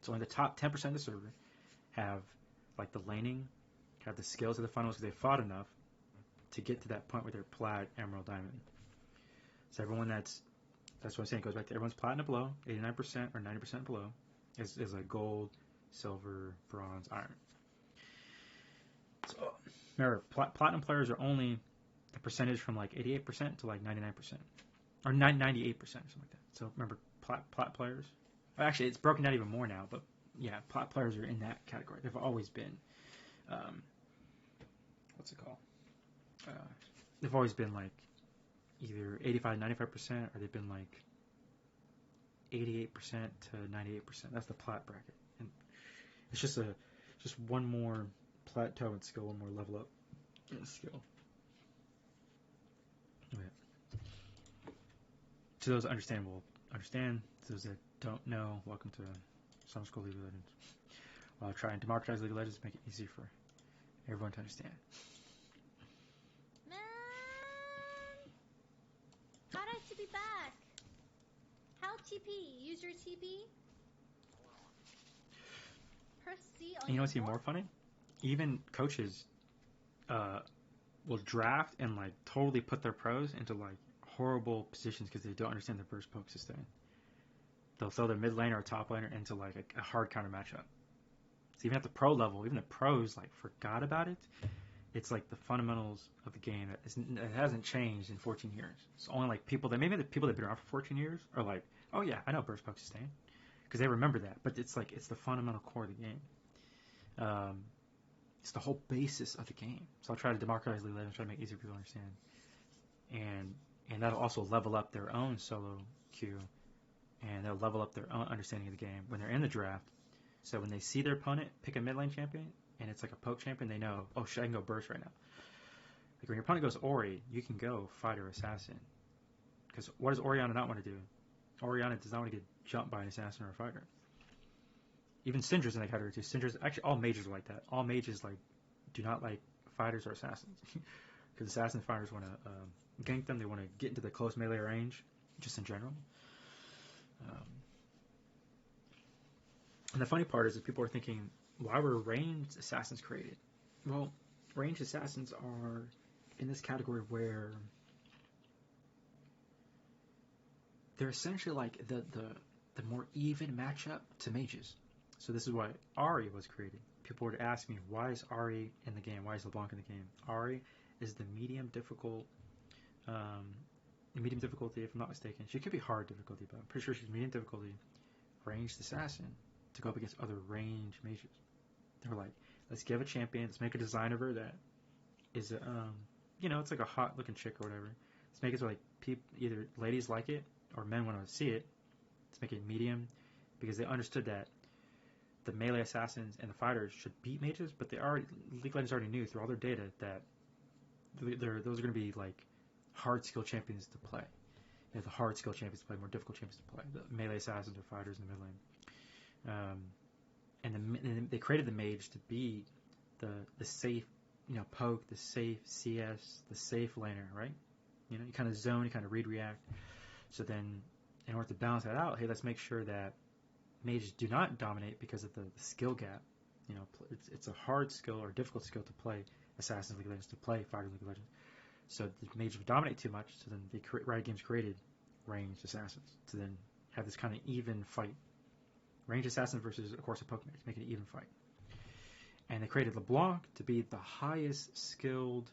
S3: So only the top 10% of the server have like the laning, have the skills of the funnels because they fought enough to get to that point where they're plat, emerald, diamond. So everyone that's what I'm saying, it goes back to everyone's platinum below, 89% or 90% below is like gold, silver, bronze, iron. So remember, platinum players are only the percentage from like 88% to like 99%. Or 98% or something like that. So remember, plat players. Actually, it's broken down even more now, but yeah, plat players are in that category. They've always been, what's it called? They've always been like either 85, 95%, or they've been like 88% to 98%. That's the plat bracket. And it's just one more plateau in skill, one more level up in skill. Okay. To those that understand will understand. To those that don't know, welcome to Summer School League of Legends. While trying to democratize League of Legends, make it easy for everyone to understand.
S8: Man, how'd I TP back? How TP? Use your TP. Press C on.
S3: And you know what's even more funny? Even coaches will draft and like totally put their pros into like horrible positions because they don't understand the burst poke sustain. They'll throw their mid laner or top laner into like a hard counter matchup. So even at the pro level, even the pros like forgot about it. It's like the fundamentals of the game that it hasn't changed in 14 years. It's only like maybe the people that have been around for 14 years are like Oh yeah, I know burst poke sustain because they remember that, but it's like it's the fundamental core of the game. It's the whole basis of the game. So I'll try to democratize League of Legends, try to make it easier for people to understand, and that'll also level up their own solo queue, and they'll level up their own understanding of the game when they're in the draft. So when they see their opponent pick a mid lane champion and it's like a poke champion, they know, oh shit, I can go burst right now. Like when your opponent goes Ori, you can go fighter assassin. Because what does Orianna not want to do? Orianna does not want to get jumped by an assassin or a fighter. Even Syndra's in that category too. Syndra's actually all mages are like that. All mages like do not like fighters or assassins because assassins and fighters want to gank them. They want to get into the close melee range, just in general. And the funny part is that people are thinking, why were ranged assassins created? Well, ranged assassins are in this category where they're essentially like the more even matchup to mages. So this is why Artrey was created. People would ask me, why is Artrey in the game? Why is LeBlanc in the game? Artrey is the medium difficult, medium difficulty, if I'm not mistaken. She could be hard difficulty, but I'm pretty sure she's medium difficulty, ranged assassin to go up against other ranged mages. They were like, let's give a champion, let's make a design of her that is, it's like a hot looking chick or whatever. Let's make it so like either ladies like it or men want to see it. Let's make it medium because they understood that the melee assassins and the fighters should beat mages, but League of Legends already knew through all their data that those are going to be like hard skill champions to play. The hard skill champions to play, more difficult champions to play. The melee assassins or fighters in the mid lane. And they created the mage to be the safe, poke, the safe CS, the safe laner, right? You kind of zone, you kind of read react. So then, in order to balance that out, hey, let's make sure that mages do not dominate because of the skill gap. It's a hard skill or difficult skill to play Assassin's League of Legends, to play Fighter League of Legends. So the mages would dominate too much, so then Riot Games created ranged assassins to then have this kind of even fight. Ranged assassin versus, of course, a poke mage, make it an even fight. And they created LeBlanc to be the highest skilled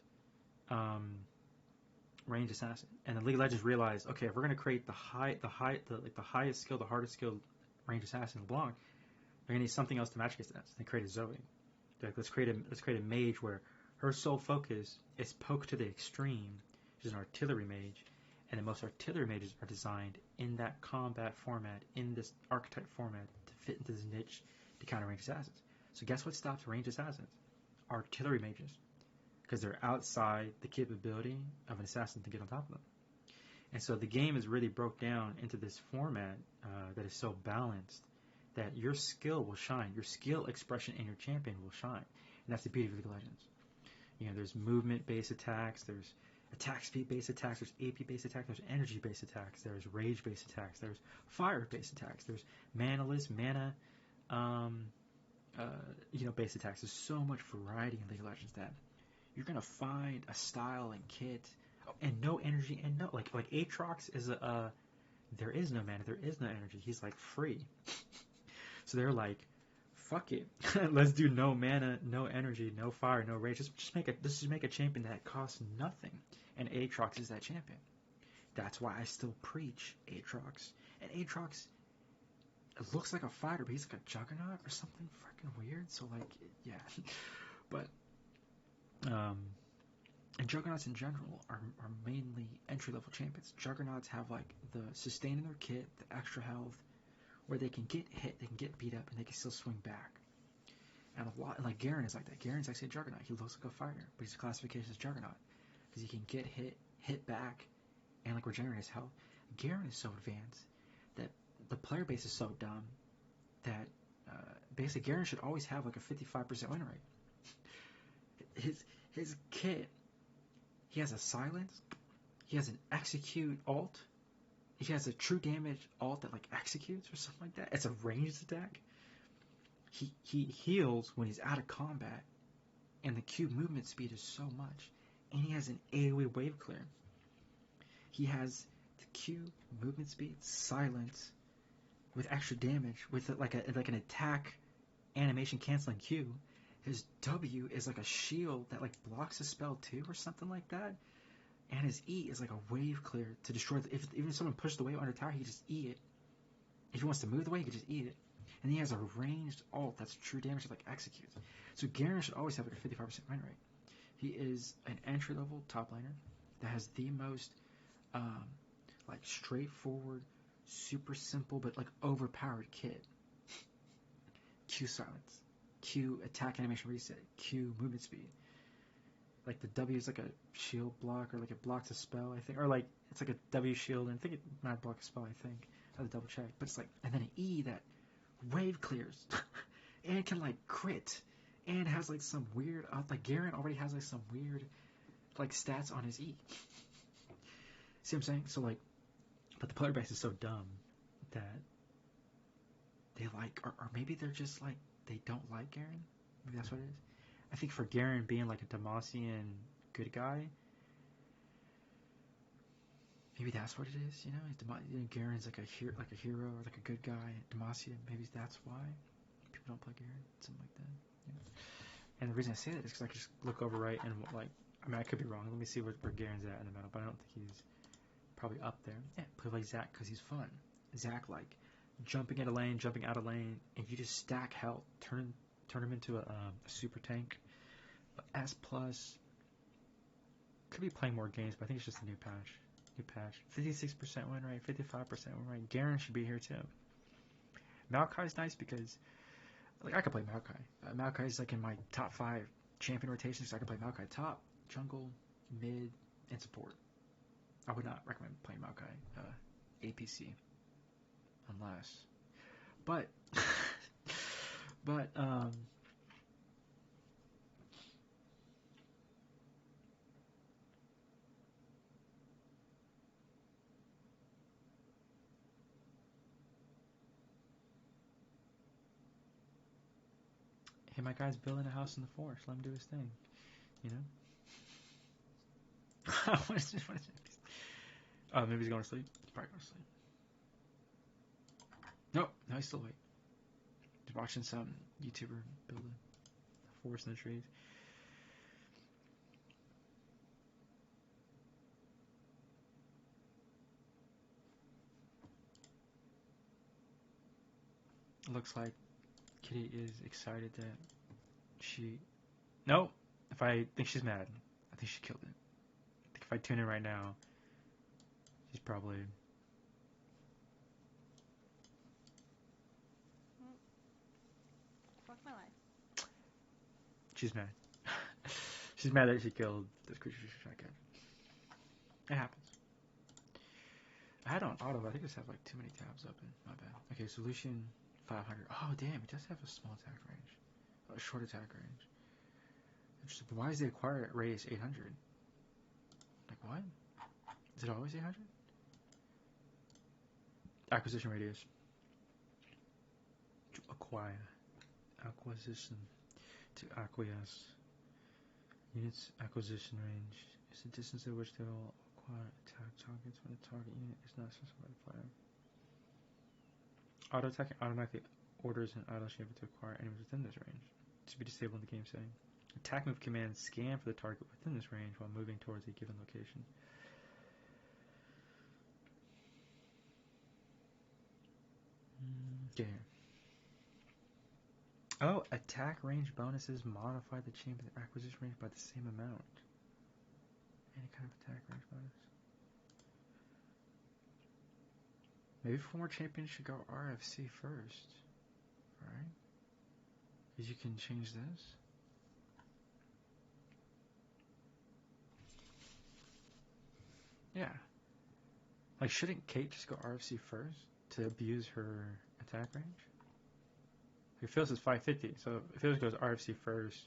S3: ranged assassin. And the League of Legends realized, okay, if we're going to create the highest skilled, the hardest skilled ranged assassin, LeBlanc, they're going to need something else to match against that. So they created Zoe. They're like, let's create a mage where her sole focus is poke to the extreme. She's an artillery mage, and the most artillery mages are designed in that combat format, in this archetype format, to fit into this niche to counter ranged assassins. So guess what stops ranged assassins? Artillery mages, because they're outside the capability of an assassin to get on top of them. And so the game is really broke down into this format that is so balanced that your skill will shine. Your skill expression in your champion will shine. And that's the beauty of League of Legends. There's movement-based attacks, there's attack speed-based attacks, there's AP-based attacks, there's energy-based attacks, there's rage-based attacks, there's fire-based attacks, there's mana-less, based attacks. There's so much variety in League of Legends that you're going to find a style and kit, and no energy, and no, like Aatrox is there is no mana, there is no energy, he's like free. So they're like, fuck it, let's do no mana, no energy, no fire, no rage. Just make a champion that costs nothing, and Aatrox is that champion. That's why I still preach Aatrox. And Aatrox, it looks like a fighter, but he's like a juggernaut or something freaking weird. So like, yeah, but and juggernauts in general are mainly entry level champions. Juggernauts have like the sustain in their kit, the extra health, where they can get hit, they can get beat up, and they can still swing back. And like Garen is like that. Garen's actually a Juggernaut. He looks like a fighter, but his classification is Juggernaut because he can get hit back, and like regenerate his health. Garen is so advanced that the player base is so dumb that basically Garen should always have like a 55% win rate. His kit, he has a silence, he has an execute ult. He has a true damage ult that like executes or something like that. It's a ranged attack. He heals when he's out of combat, and the Q movement speed is so much. And he has an AoE wave clear. He has the Q movement speed, silence, with extra damage, with like an attack animation canceling Q. His W is like a shield that like blocks a spell too, or something like that. And his E is like a wave clear to destroy. If someone pushes the wave under tower, he just E it, If he wants to move the way, he can just eat it. And he has a ranged ult that's true damage that like executes. So Garen should always have like a 55% win rate. He is an entry level top laner that has the most like straightforward, super simple but like overpowered kit. Q silence, Q attack animation reset, Q movement speed. Like the W is like a shield block or like it blocks a spell, I think, or like it's like a W shield and I think it might block a spell, I think. I have to double check, but it's like, and then an E that wave clears and can like crit and has like some weird like Garen already has like some weird like stats on his E. See what I'm saying? So like, but the player base is so dumb that they like, or maybe they're just like they don't like Garen. Maybe that's what it is. I think for Garen being like a Demacian good guy, maybe that's what it is. You know, Garen's like a hero or like a good guy. Demacia, maybe that's why people don't play Garen, something like that. Yeah. And the reason I say that is because I can just look over right and like, I mean, I could be wrong. Let me see where Garen's at in the meta, but I don't think he's probably up there. Yeah, play like Zac because he's fun. Zac like jumping in a lane, jumping out of lane, and you just stack health, turn him into a super tank. But S plus could be playing more games, but I think it's just a new patch. 56% win rate, 55% win rate. Garen should be here too. Maokai's nice because like I could play Maokai. Maokai's like in my top 5 champion rotations, so I can play Maokai top, jungle, mid, and support. I would not recommend playing Maokai APC unless, but hey, my guy's building a house in the forest. Let him do his thing. You know. What is this? Oh, maybe he's going to sleep. He's probably going to sleep. Nope, no, he's still awake. He's watching some YouTuber build a forest in the trees. Looks like Kitty is excited that she... Nope. If I think she's mad. I think she killed it. I think if I tune in right now, she's probably...
S8: Fuck my life.
S3: She's mad. She's mad that she killed this creature she's trying to catch. It happens. I had it on auto, but I think I just have like too many tabs open. My bad. Okay, solution 500. Oh, damn, it does have a small attack range. A short attack range. Interesting. But why is the acquire radius 800? Like, what? Is it always 800? Acquisition radius. To acquire. Acquisition. To acquiesce. Units acquisition range is the distance at which they will acquire attack targets when the target unit is not specified by the player. Auto attacking automatically orders an auto chamber to acquire enemies within this range. To be disabled in the game setting. Attack move commands scan for the target within this range while moving towards a given location. Okay. Oh, attack range bonuses modify the chamber's acquisition range by the same amount. Any kind of attack range bonus. Maybe former champions should go RFC first. Right? Because you can change this. Yeah. Like, shouldn't Kate just go RFC first to abuse her attack range? Like, Phyllis is 550, so if Phyllis goes RFC first,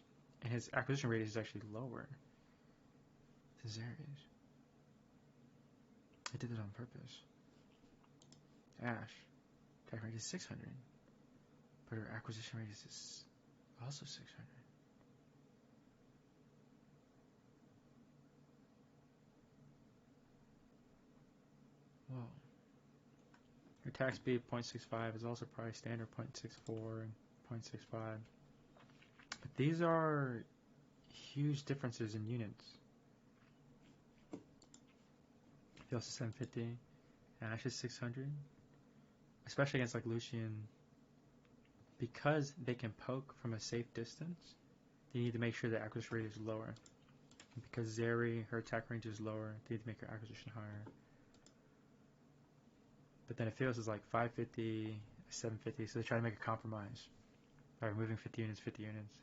S3: and his acquisition rate is actually lower than Zeri's. I did it on purpose. Ash, attack rate is 600, but her acquisition rate is also 600. Whoa. Her attack speed 0.65 is also probably standard 0.64 and 0.65. But these are huge differences in units. Phyllis is 750, Ash is 600. A especially against like Lucian, because they can poke from a safe distance, they need to make sure the acquisition rate is lower. Because Zeri, her attack range is lower, they need to make her acquisition higher. But then Atheos is like 550, 750, so they try to make a compromise by removing 50 units, 50 units.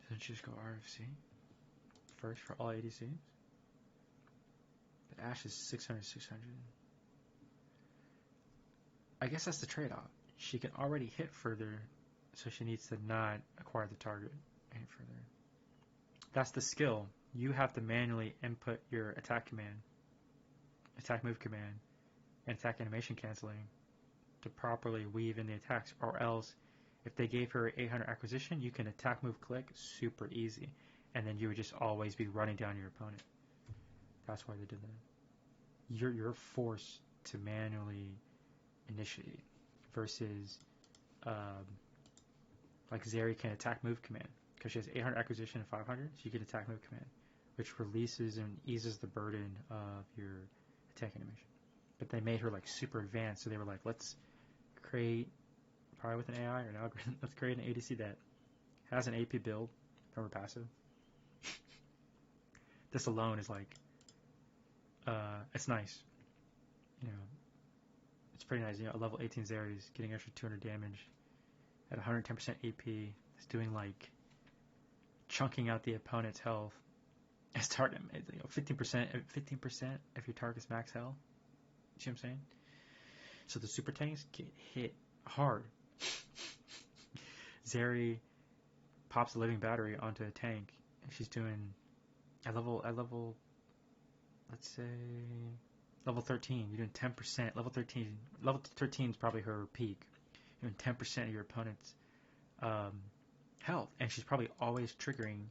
S3: So you just go RFC first for all ADCs. But Ashe is 600, 600. I guess that's the trade-off. She can already hit further, so she needs to not acquire the target any further. That's the skill. You have to manually input your attack command, attack move command, and attack animation canceling to properly weave in the attacks, or else if they gave her 800 acquisition, you can attack move click super easy, and then you would just always be running down your opponent. That's why they did that. You're forced to manually initiate versus like Zeri can attack move command because she has 800 acquisition and 500, so you can attack move command, which releases and eases the burden of your attack animation. But they made her like super advanced, so they were like, let's create, probably with an AI or an algorithm, let's create an ADC that has an AP build from her passive. This alone is like, it's nice, you know, it's pretty nice. You know, a level 18 Zeri is getting extra 200 damage at 110% AP. It's doing like chunking out the opponent's health as target, you know, 15% of your target's max health. You see what I'm saying? So the super tanks get hit hard. Zeri pops a living battery onto a tank, and she's doing at level, let's say level 13. You're doing 10%. Level 13 is probably her peak. You're doing 10% of your opponent's health, and she's probably always triggering.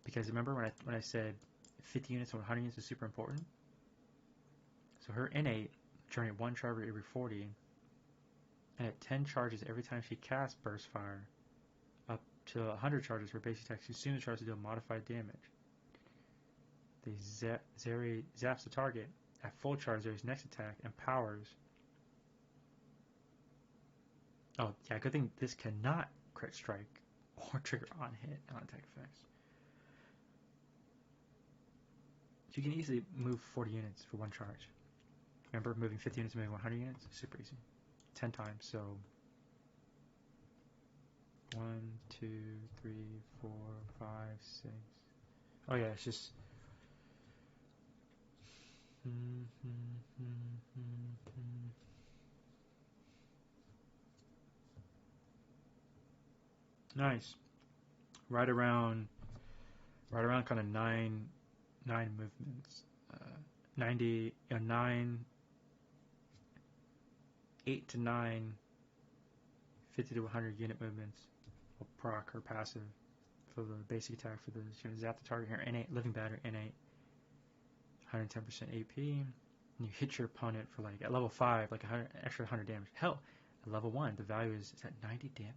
S3: Because remember when I said 50 units or 100 units is super important? So her innate generate 1 charge every 40, and at 10 charges every time she casts burst fire, up to 100 charges for basic attack, she assumes tries to deal modified damage. Zeri zaps the target at full charge. Zeri's next attack empowers. Oh yeah, good thing this cannot crit strike or trigger on hit on attack effects. So you can easily move 40 units for 1 charge. Remember, moving 50 units, moving 100 units? Super easy. 10 times, so 1, 2, 3, 4, 5, 6. Oh yeah, it's just... Nice. Right around kind of 9 movements. 90, 8 to 9, 50 to 100 unit movements will proc her passive for the basic attack for the, she's going to zap the target here, innate, living battery, innate, 110% AP, and you hit your opponent for like, at level 5, like extra 100 damage. Hell, at level 1, the value is at 90 damage.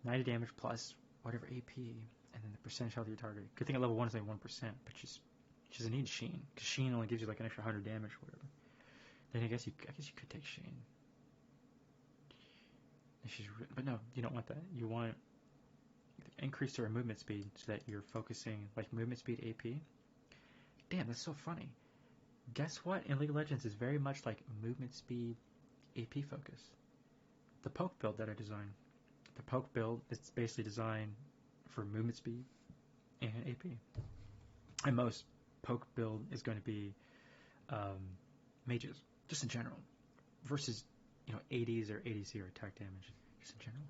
S3: 90 damage plus whatever AP, and then the percentage health of your target. Good thing at level 1 is like 1%, but she doesn't need Sheen, because Sheen only gives you like an extra 100 damage or whatever. Then I guess you could take Sheen. But no, you don't want that. You want increase her movement speed so that you're focusing like movement speed AP. Damn, that's so funny. Guess what? In League of Legends is very much like movement speed AP focus. The poke build that I designed. The poke build is basically designed for movement speed and AP. And most poke build is going to be mages, just in general, versus ADs or ADC or attack damage, just in general.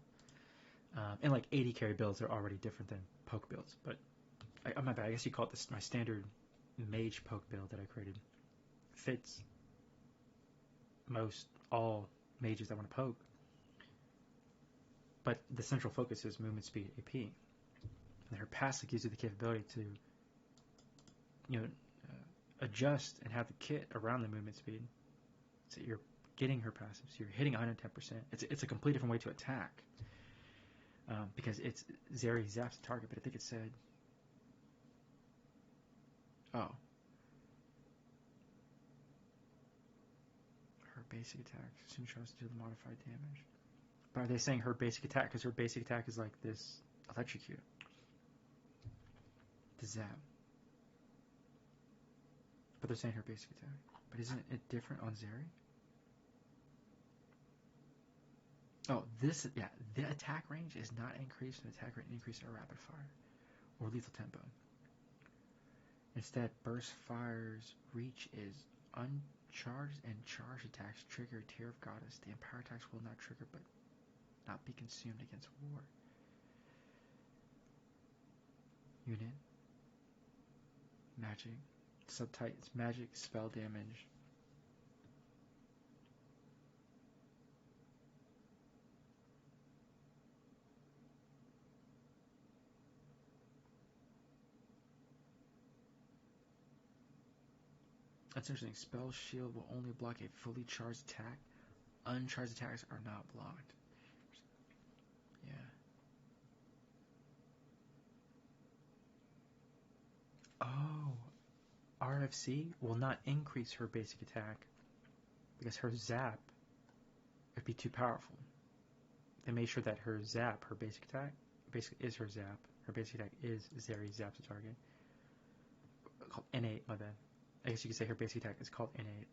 S3: And like AD carry builds are already different than poke builds, but my bad. I guess you call it my standard mage poke build that I created. Fits most all mages that want to poke, but the central focus is movement speed AP. And her passive gives you the capability to adjust and have the kit around the movement speed, so you're getting her passive, so you're hitting 110%. It's a completely different way to attack, because it's Zeri zaps the target, but I think it said Oh. Her basic attack. Soon tries to do the modified damage. But are they saying her basic attack? Because her basic attack is like this electrocute. The zap. But they're saying her basic attack. But isn't it different on Zeri? Oh, this, yeah, the attack range is not increased, and attack rate increased at rapid fire or lethal tempo. Instead, burst fire's reach is uncharged, and charged attacks trigger Tear of Goddess. The empower attacks will not trigger but not be consumed against war. Unit. Magic. Subtypes. Magic. Spell damage. That's interesting. Spell shield will only block a fully charged attack. Uncharged attacks are not blocked. Yeah. Oh. RFC will not increase her basic attack because her zap would be too powerful. They made sure that her zap, her basic attack, basically is her zap. Her basic attack is Zeri zaps a target. Called N8, my bad. I guess you could say her basic attack is called N8.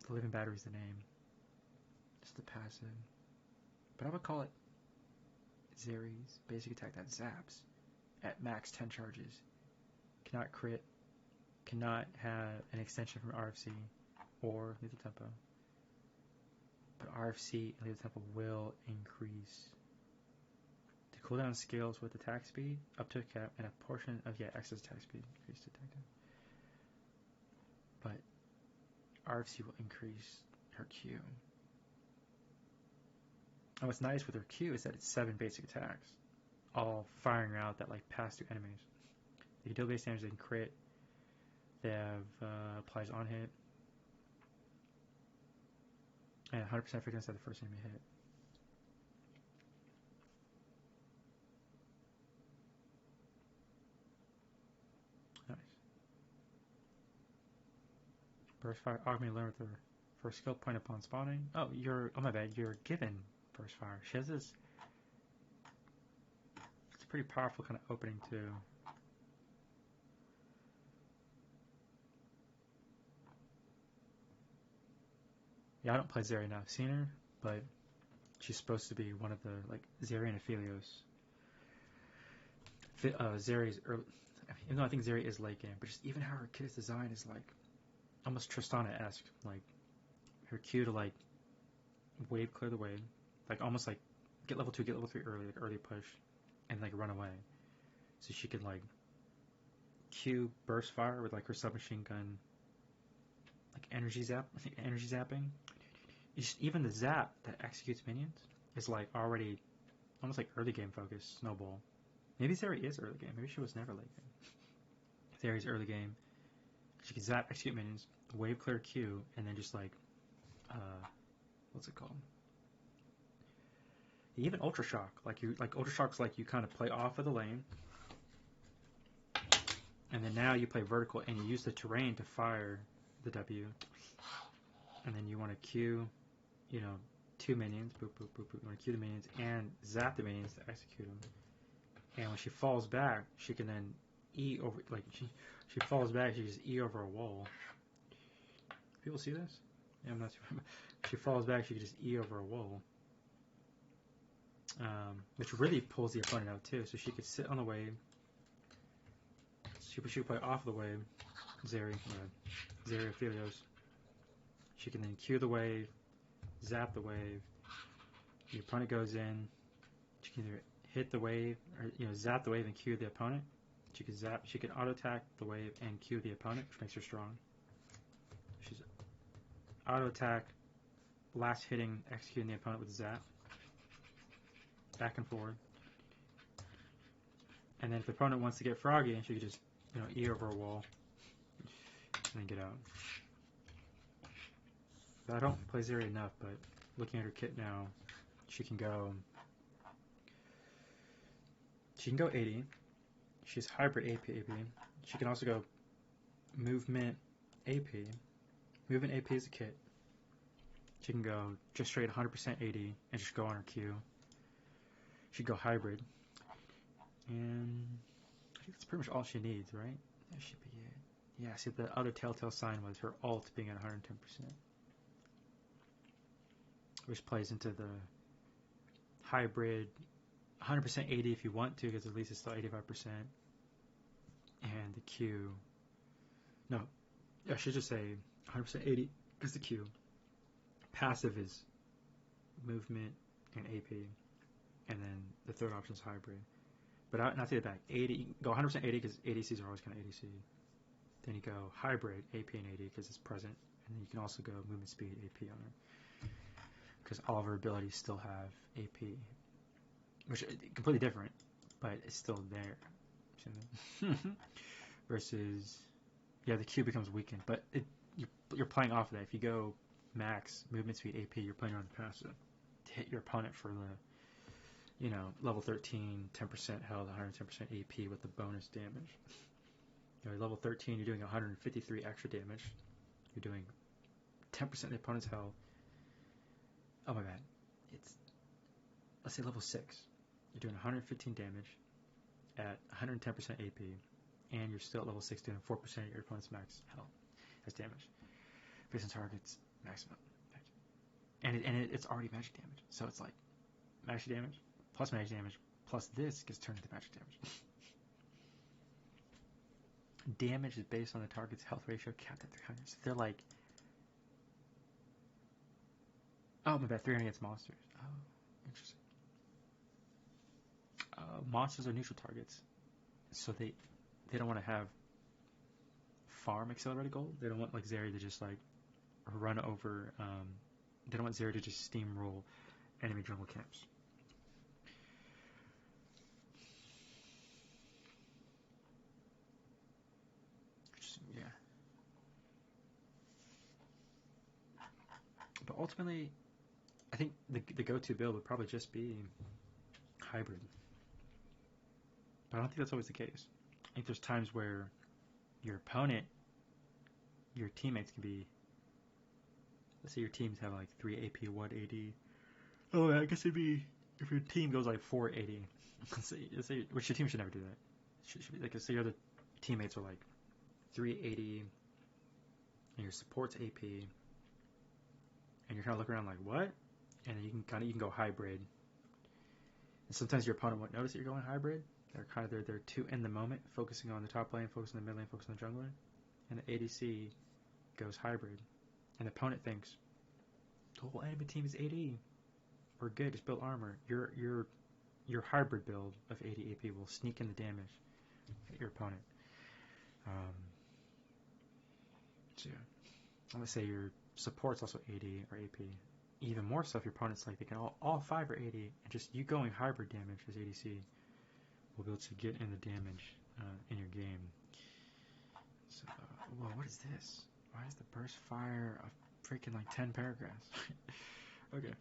S3: The Living Battery is the name. Just the passive. But I would call it Zeri's basic attack that zaps at max 10 charges. Cannot crit. Cannot have an extension from RFC or lethal tempo. But RFC and lethal tempo will increase. The cooldown scales with attack speed up to a cap, and a portion of excess attack speed increased detected. But RFC will increase her Q. And what's nice with her Q is that it's 7 basic attacks, all firing out that like pass through enemies. They can deal base damage, they can crit. They have applies on hit, and 100% frequency at the first enemy hit. Nice. Burst fire. Augment learn with her first skill point upon spawning. Oh, my bad. You're given burst fire. She has this. It's a pretty powerful kind of opening too. Yeah, I don't play Zeri now. I've seen her, but she's supposed to be one of the like Zeri and Aphelios. Zeri's early. Even though I think Zeri is late game, but just even how her kit is designed is like almost Tristana-esque. Like her Q to like wave clear the way, like almost like get level 2, get level 3 early, like early push, and like run away. So she could like Q burst fire with like her submachine gun, like energy zapping. Even the zap that executes minions is like already almost like early game focus. Snowball. Maybe Zeri is early game. Maybe she was never late game. Zeri's early game. She can zap, execute minions, wave clear Q, and then just like what's it called? Even Ultra Shock. Like Ultra Shock's like you kind of play off of the lane, and then now you play vertical and you use the terrain to fire the W, and then you want to Q, 2 minions, boop boop boop boop. You want to Q the minions and zap the minions to execute them. And when she falls back, she can then E over, like she falls back, she just E over a wall. People see this? Yeah, I'm not sure. She falls back, she can just E over a wall. Which really pulls the opponent out too. So she could sit on the wave. She could play off the wave. Zeri Aphelios. She can then Q the wave, zap the wave. The opponent goes in. She can either hit the wave or zap the wave and Q the opponent. She can auto attack the wave and Q the opponent, which makes her strong. She's auto attack, last hitting, executing the opponent with zap. Back and forward. And then if the opponent wants to get froggy, she could just E over a wall and then get out. But I don't play Zeri enough, but looking at her kit now, she can go 80. She's hybrid AP. She can also go movement AP. Movement AP is a kit. She can go just straight 100% AD and just go on her Q. She can go hybrid. And I think that's pretty much all she needs, right? That should be it. Yeah, see, the other telltale sign was her ult being at 110%. Which plays into the hybrid 100% AD if you want to, because at least it's still 85%. And the Q. No, I should just say 100% AD because the Q. Passive is movement and AP. And then the third option is hybrid. But not take it back. 80, go 100% AD because ADCs are always kind of ADC. Then you go hybrid, AP and AD because it's present. And then you can also go movement speed, AP on it. Because all of her abilities still have AP. Which is completely different, but it's still there. Versus, yeah, the Q becomes weakened. But you're playing off of that. If you go max, movement speed, AP, you're playing on the passive. To hit your opponent for the level 13, 10% health, 110% AP with the bonus damage. Level 13, you're doing 153 extra damage. You're doing 10% of the opponent's health. Oh my bad. Let's say level 6. You're doing 115 damage at 110% AP, and you're still at level 6 doing 4% of your opponent's max health as damage. Based on targets, maximum. And it's already magic damage. So it's like magic damage plus this gets turned into magic damage. Damage is based on the target's health ratio capped at 300. So they're like, oh my bad, 300 against monsters. Oh, interesting. Monsters are neutral targets, so they don't want to have farm accelerated gold. They don't want like Zeri to just like run over. They don't want Zeri to just steamroll enemy jungle camps. Yeah. But ultimately, I think the go-to build would probably just be hybrid. But I don't think that's always the case. I think there's times where your opponent, your teammates can be, let's say your teams have like 3 AP, 1 AD. Oh, I guess it'd be, if your team goes like 4 AD, let's say, which your team should never do that. Should be, like, let's say your other teammates are like 3 AD, and your support's AP, and you're kind of looking around like, what? And then you can go hybrid. And sometimes your opponent won't notice that you're going hybrid. They're too in the moment, focusing on the top lane, focusing on the mid lane, focusing on the jungler. And the ADC goes hybrid. And the opponent thinks, the whole enemy team is AD. We're good, just build armor. Your hybrid build of AD AP will sneak in the damage at your opponent. So yeah. Let's say your support's also AD or AP. Even more so if your opponent's like, they can all 5 are AD, and just you going hybrid damage as ADC will be able to get in the damage in your game. So, whoa, what is this? Why is the burst fire a freaking like 10 paragraphs? Okay.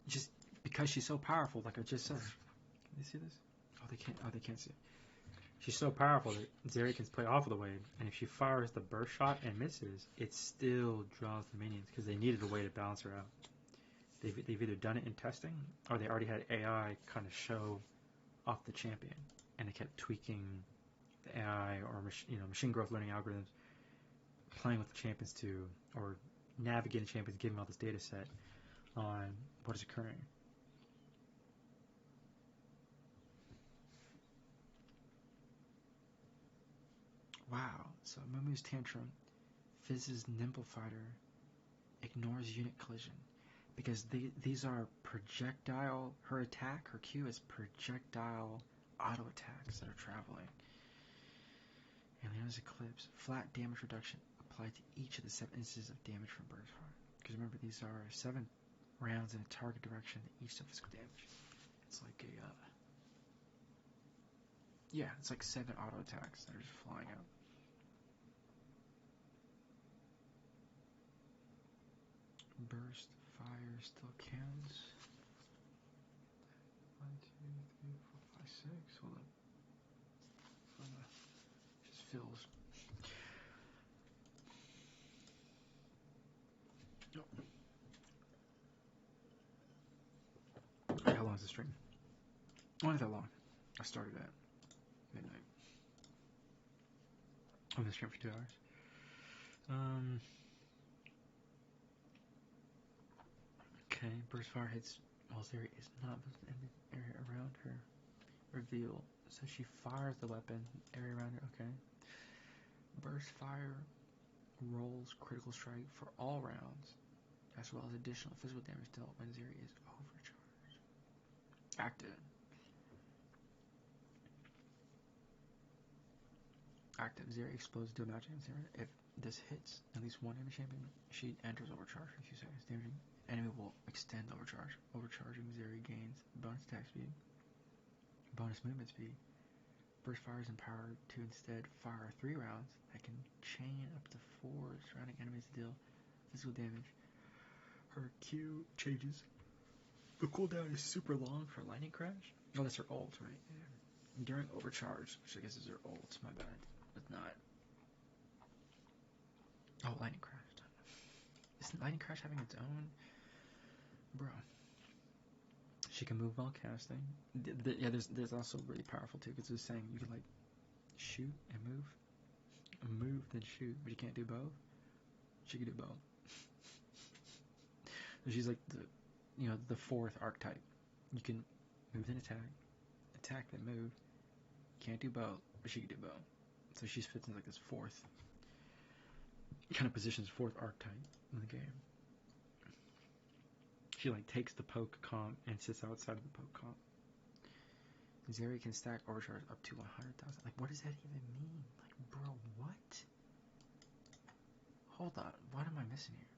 S3: Just because she's so powerful, like I just said. Can they see this? Oh, they can't. Oh, they can't see it. She's so powerful that Zeri can play off of the wave, and if she fires the burst shot and misses, it still draws the minions because they needed a way to balance her out. They've either done it in testing, or they already had AI kind of show off the champion, and they kept tweaking the AI or machine growth learning algorithms, playing with the champions or navigating champions, giving all this data set on what is occurring. Wow, so Mumu's Tantrum fizzes Nimble Fighter, ignores unit collision. Because these are projectile, her attack, her Q is projectile auto attacks that are traveling. Aliena's Eclipse, flat damage reduction applied to each of the 7 instances of damage from burst fire. Because remember, these are 7 rounds in a target direction that each do physical damage. It's like it's like 7 auto attacks that are just flying out. Burst fire still counts. 1, 2, 3, 6. Hold up. Just fills. Oh. How long is the stream? Not that long. I started at midnight. I'm gonna stream for 2 hours. Okay, burst fire hits while Zeri is not in the area around her. Reveal. So she fires the weapon, area around her, okay. Burst fire rolls critical strike for all rounds, as well as additional physical damage dealt when Zeri is overcharged. Active. Active. Zeri explodes to a match against Zeri. If this hits at least one enemy champion, she enters overcharge for a few seconds. The enemy will extend overcharge. Overcharging Zeri gains bonus attack speed, bonus movement speed. Burst fire is empowered to instead fire 3 rounds that can chain up to 4 surrounding enemies to deal physical damage. Her Q changes. The cooldown is super long for lightning crash. Oh, that's her ult, right? Yeah. During overcharge, which I guess is her ult. My bad. It's not. Oh, lightning crash. Isn't lightning crash having its own? Bro. She can move while casting. Yeah, there's also really powerful too, because it's saying you can like shoot and move then shoot, but you can't do both. She can do both. So she's like the 4th archetype. You can move then attack then move. Can't do both, but she can do both. So she fits in like this 4th kind of positions, 4th archetype in the game. She like takes the poke comp and sits outside of the poke comp. Zeri can stack overcharge up to 100,000. Like, what does that even mean? Like, bro, what? Hold on, what am I missing here?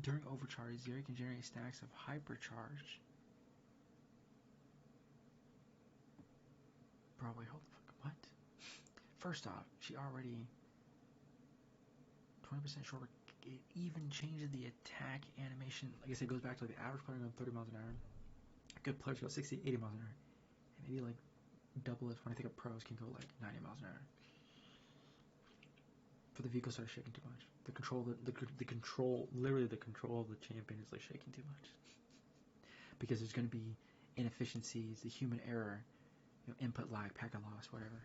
S3: During overcharge, Zeri can generate stacks of hypercharge. Bro, wait, hold the fuck, what? First off, she already 20% shorter. It even changes the attack animation. Like I said, it goes back to like the average player going 30 miles an hour. Good players go 60, 80 miles an hour. And maybe like double it when I think of pros can go like 90 miles an hour. For the vehicle started shaking too much. The control, literally the control of the champion is like shaking too much. Because there's going to be inefficiencies, the human error, input lag, packet loss, whatever.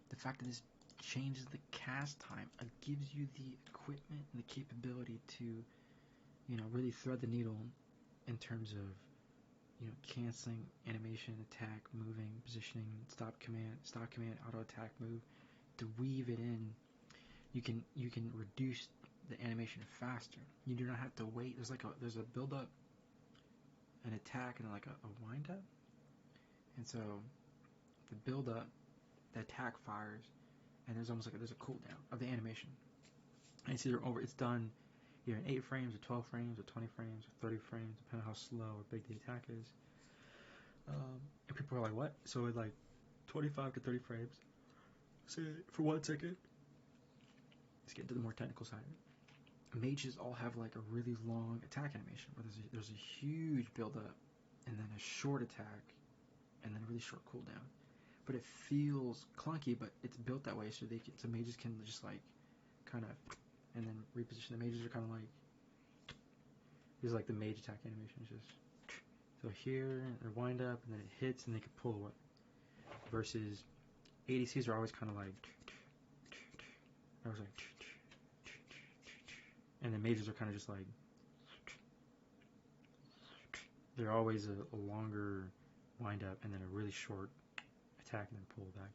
S3: The fact that this changes the cast time, it gives you the equipment and the capability to, really thread the needle in terms of, canceling, animation, attack, moving, positioning, stop command, auto attack, move. To weave it in, you can reduce the animation faster. You do not have to wait. There's a build up, an attack, and like a wind up. And so the build up, the attack fires, and there's almost like there's a cooldown of the animation. And it's either over. It's done either in 8 frames or 12 frames or 20 frames or 30 frames, depending on how slow or big the attack is. And people are like, what? So it's like 25 to 30 frames. Say for 1 second. Let's get to the more technical side. Mages all have like a really long attack animation where there's a huge build up and then a short attack and then a really short cooldown. But it feels clunky, but it's built that way so mages can just like kind of and then reposition. The mages are kind of like this is like the mage attack animation. It's just so here and wind up and then it hits and they can pull it. Versus ADCs are always kind of like and the mages are kind of just like they're always a longer wind up and then a really short attack and then pull back.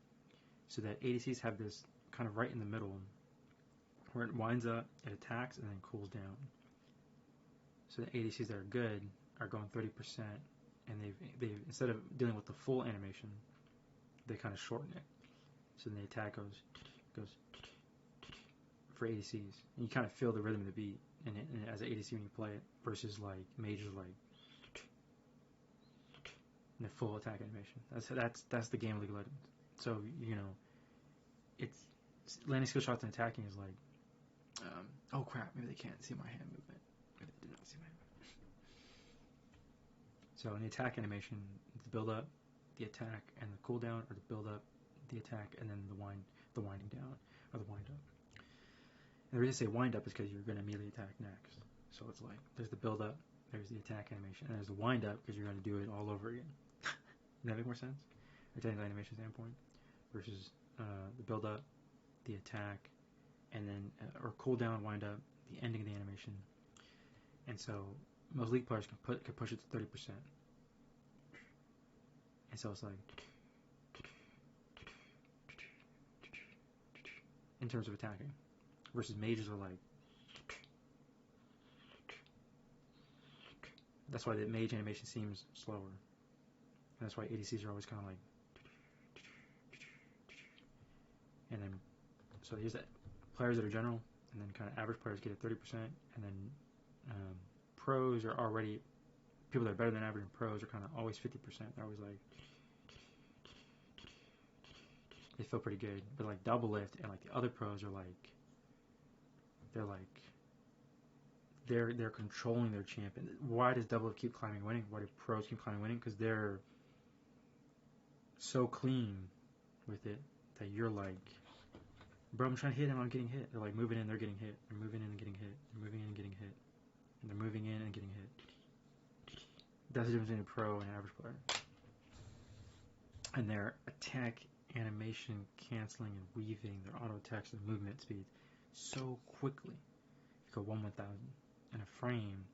S3: So that ADCs have this kind of right in the middle where it winds up, it attacks, and then cools down. So the ADCs that are good are going 30%, and they've instead of dealing with the full animation, they kind of shorten it. So then the attack goes for ADCs, and you kind of feel the rhythm of the beat and as an ADC when you play it versus like mages like in the full attack animation. That's the game of League of Legends. So it's landing skill shots and attacking is like oh crap, maybe they can't see my hand movement. Maybe they did not see my hand movement. So in the attack animation, the build up, the attack, and the cooldown, or the build up, the attack, and then the winding down, or the wind up. And the reason I say wind up is because you're going to immediately attack next. So it's like there's the build up, there's the attack animation, and there's the wind up because you're going to do it all over again. Does that make more sense? Or technical animation standpoint versus the build up, the attack, and then or cooldown, wind up, the ending of the animation. And so most League players can push it to 30%. And so it's like in terms of attacking versus mages are like that's why the mage animation seems slower. And that's why ADCs are always kind of like and then so here's that players that are general and then kind of average players get it 30% and then pros are already people that are better than average and pros are kind of always 50%. They're always like they feel pretty good, but like double lift and like the other pros are like they're controlling their champion. Why does double lift keep climbing winning? Why do pros keep climbing winning? Because they're so clean with it that you're like, bro, I'm trying to hit him, I'm getting hit. They're like moving in, they're getting hit. They're moving in and getting hit. They're moving in and getting hit. And they're moving in and getting hit. That's the difference between a pro and an average player. And their attack, animation, canceling, and weaving, their auto attacks, and movement speed so quickly. You go 1/1000 in a frame.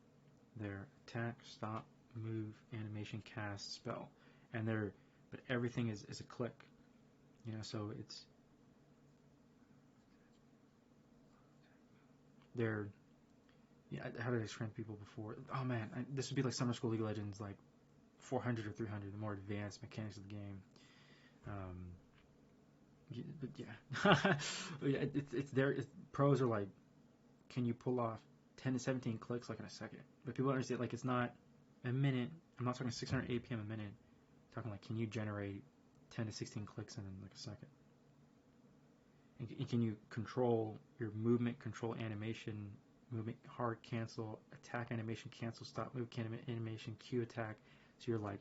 S3: Their attack, stop, move, animation, cast, spell, and but everything is a click. You know, so they're. Yeah, how did I explain to people before? Oh man, this would be like Summer School League of Legends, like 400 or 300, the more advanced mechanics of the game. But yeah, it's there. Pros are like, can you pull off 10 to 17 clicks like in a second? But people understand like it's not a minute. I'm not talking 600 APM a minute. I'm talking like, can you generate 10 to 16 clicks in like a second? And can you control your movement, control animation, movement, hard cancel, attack animation, cancel, stop, move animation, Q attack. So you're like,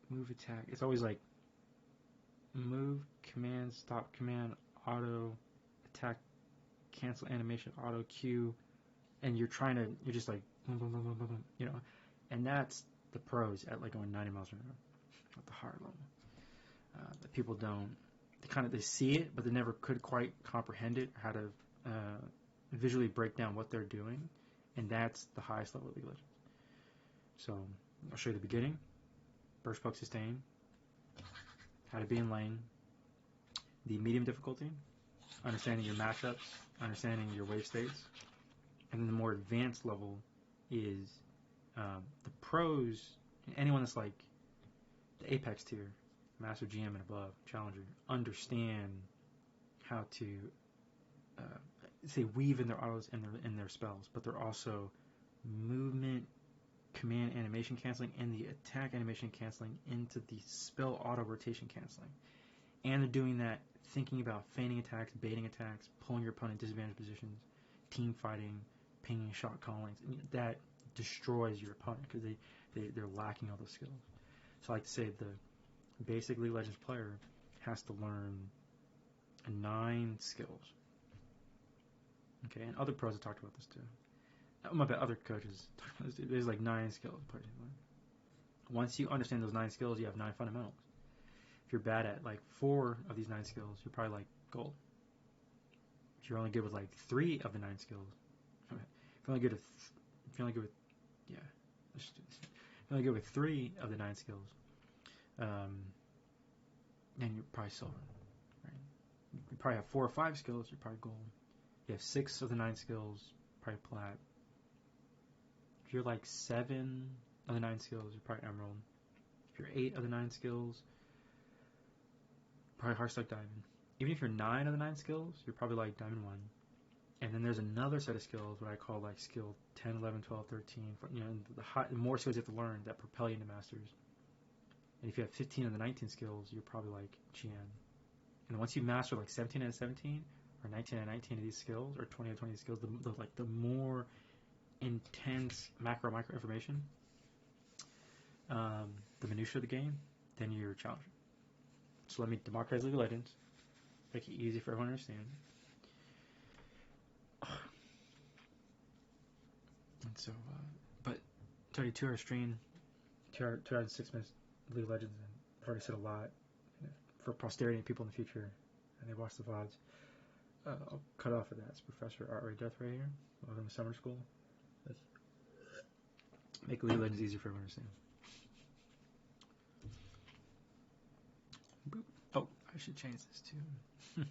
S3: move attack. It's always like move, command, stop, command, auto, attack, cancel animation, auto, Q, and you're just like, boom, boom, boom, boom, boom, boom, you know, and that's the pros at like going 90 miles an hour at the higher level. That people don't, they see it, but they never could quite comprehend it, how to visually break down what they're doing, and that's the highest level of League of Legends. So I'll show you the beginning, burst poke sustain, how to be in lane, the medium difficulty, understanding your matchups, understanding your wave states, and then the more advanced level is the pros, anyone that's like the Apex tier, Master GM and above, Challenger, understand how to say weave in their autos and their spells, but they're also movement, command animation canceling, and the attack animation canceling into the spell auto rotation canceling. And they're doing that thinking about feigning attacks, baiting attacks, pulling your opponent in disadvantaged positions, team fighting, pinging, shot callings. And that destroys your opponent because they're lacking all those skills. So I like to say the basic League of Legends player has to learn 9 skills. Okay, and other pros have talked about this too. My bad, other coaches talked about this too. There's like 9 skills players learn. Once you understand those 9 skills, you have 9 fundamentals. If you're bad at like 4 of these 9 skills, you're probably like gold. If you're only good with like 3 of the 9 skills, if you're only good with, yeah, let's do this. If you're only good with 3 of the 9 skills, then you're probably silver. Right? You probably have 4 or 5 skills, you're probably gold. You have 6 of the 9 skills, probably plat. If you're like 7 of the 9 skills, you're probably emerald. If you're 8 of the 9 skills, probably Hearthstone Diamond. Even if you're 9 of the 9 skills, you're probably like Diamond 1. And then there's another set of skills, what I call like skill 10, 11, 12, 13. You know, the more skills you have to learn that propel you into Masters. And if you have 15 of the 19 skills, you're probably like GN. And once you master like 17 out of 17, or 19 out of 19 of these skills, or 20 out of 20 of these skills, the more intense macro information, the minutia of the game, then you're challenging. So let me democratize League of Legends, make it easy for everyone to understand. And so, but 2-hour stream, 2 hours and 6 minutes League of Legends, and I've already said a lot for posterity and people in the future, and they watch the VODs. I'll cut off of that. It's Professor Artrey Death right here. Welcome to summer school. Let's make League of Legends easier for everyone to understand. Boop. Oh, I should change this too.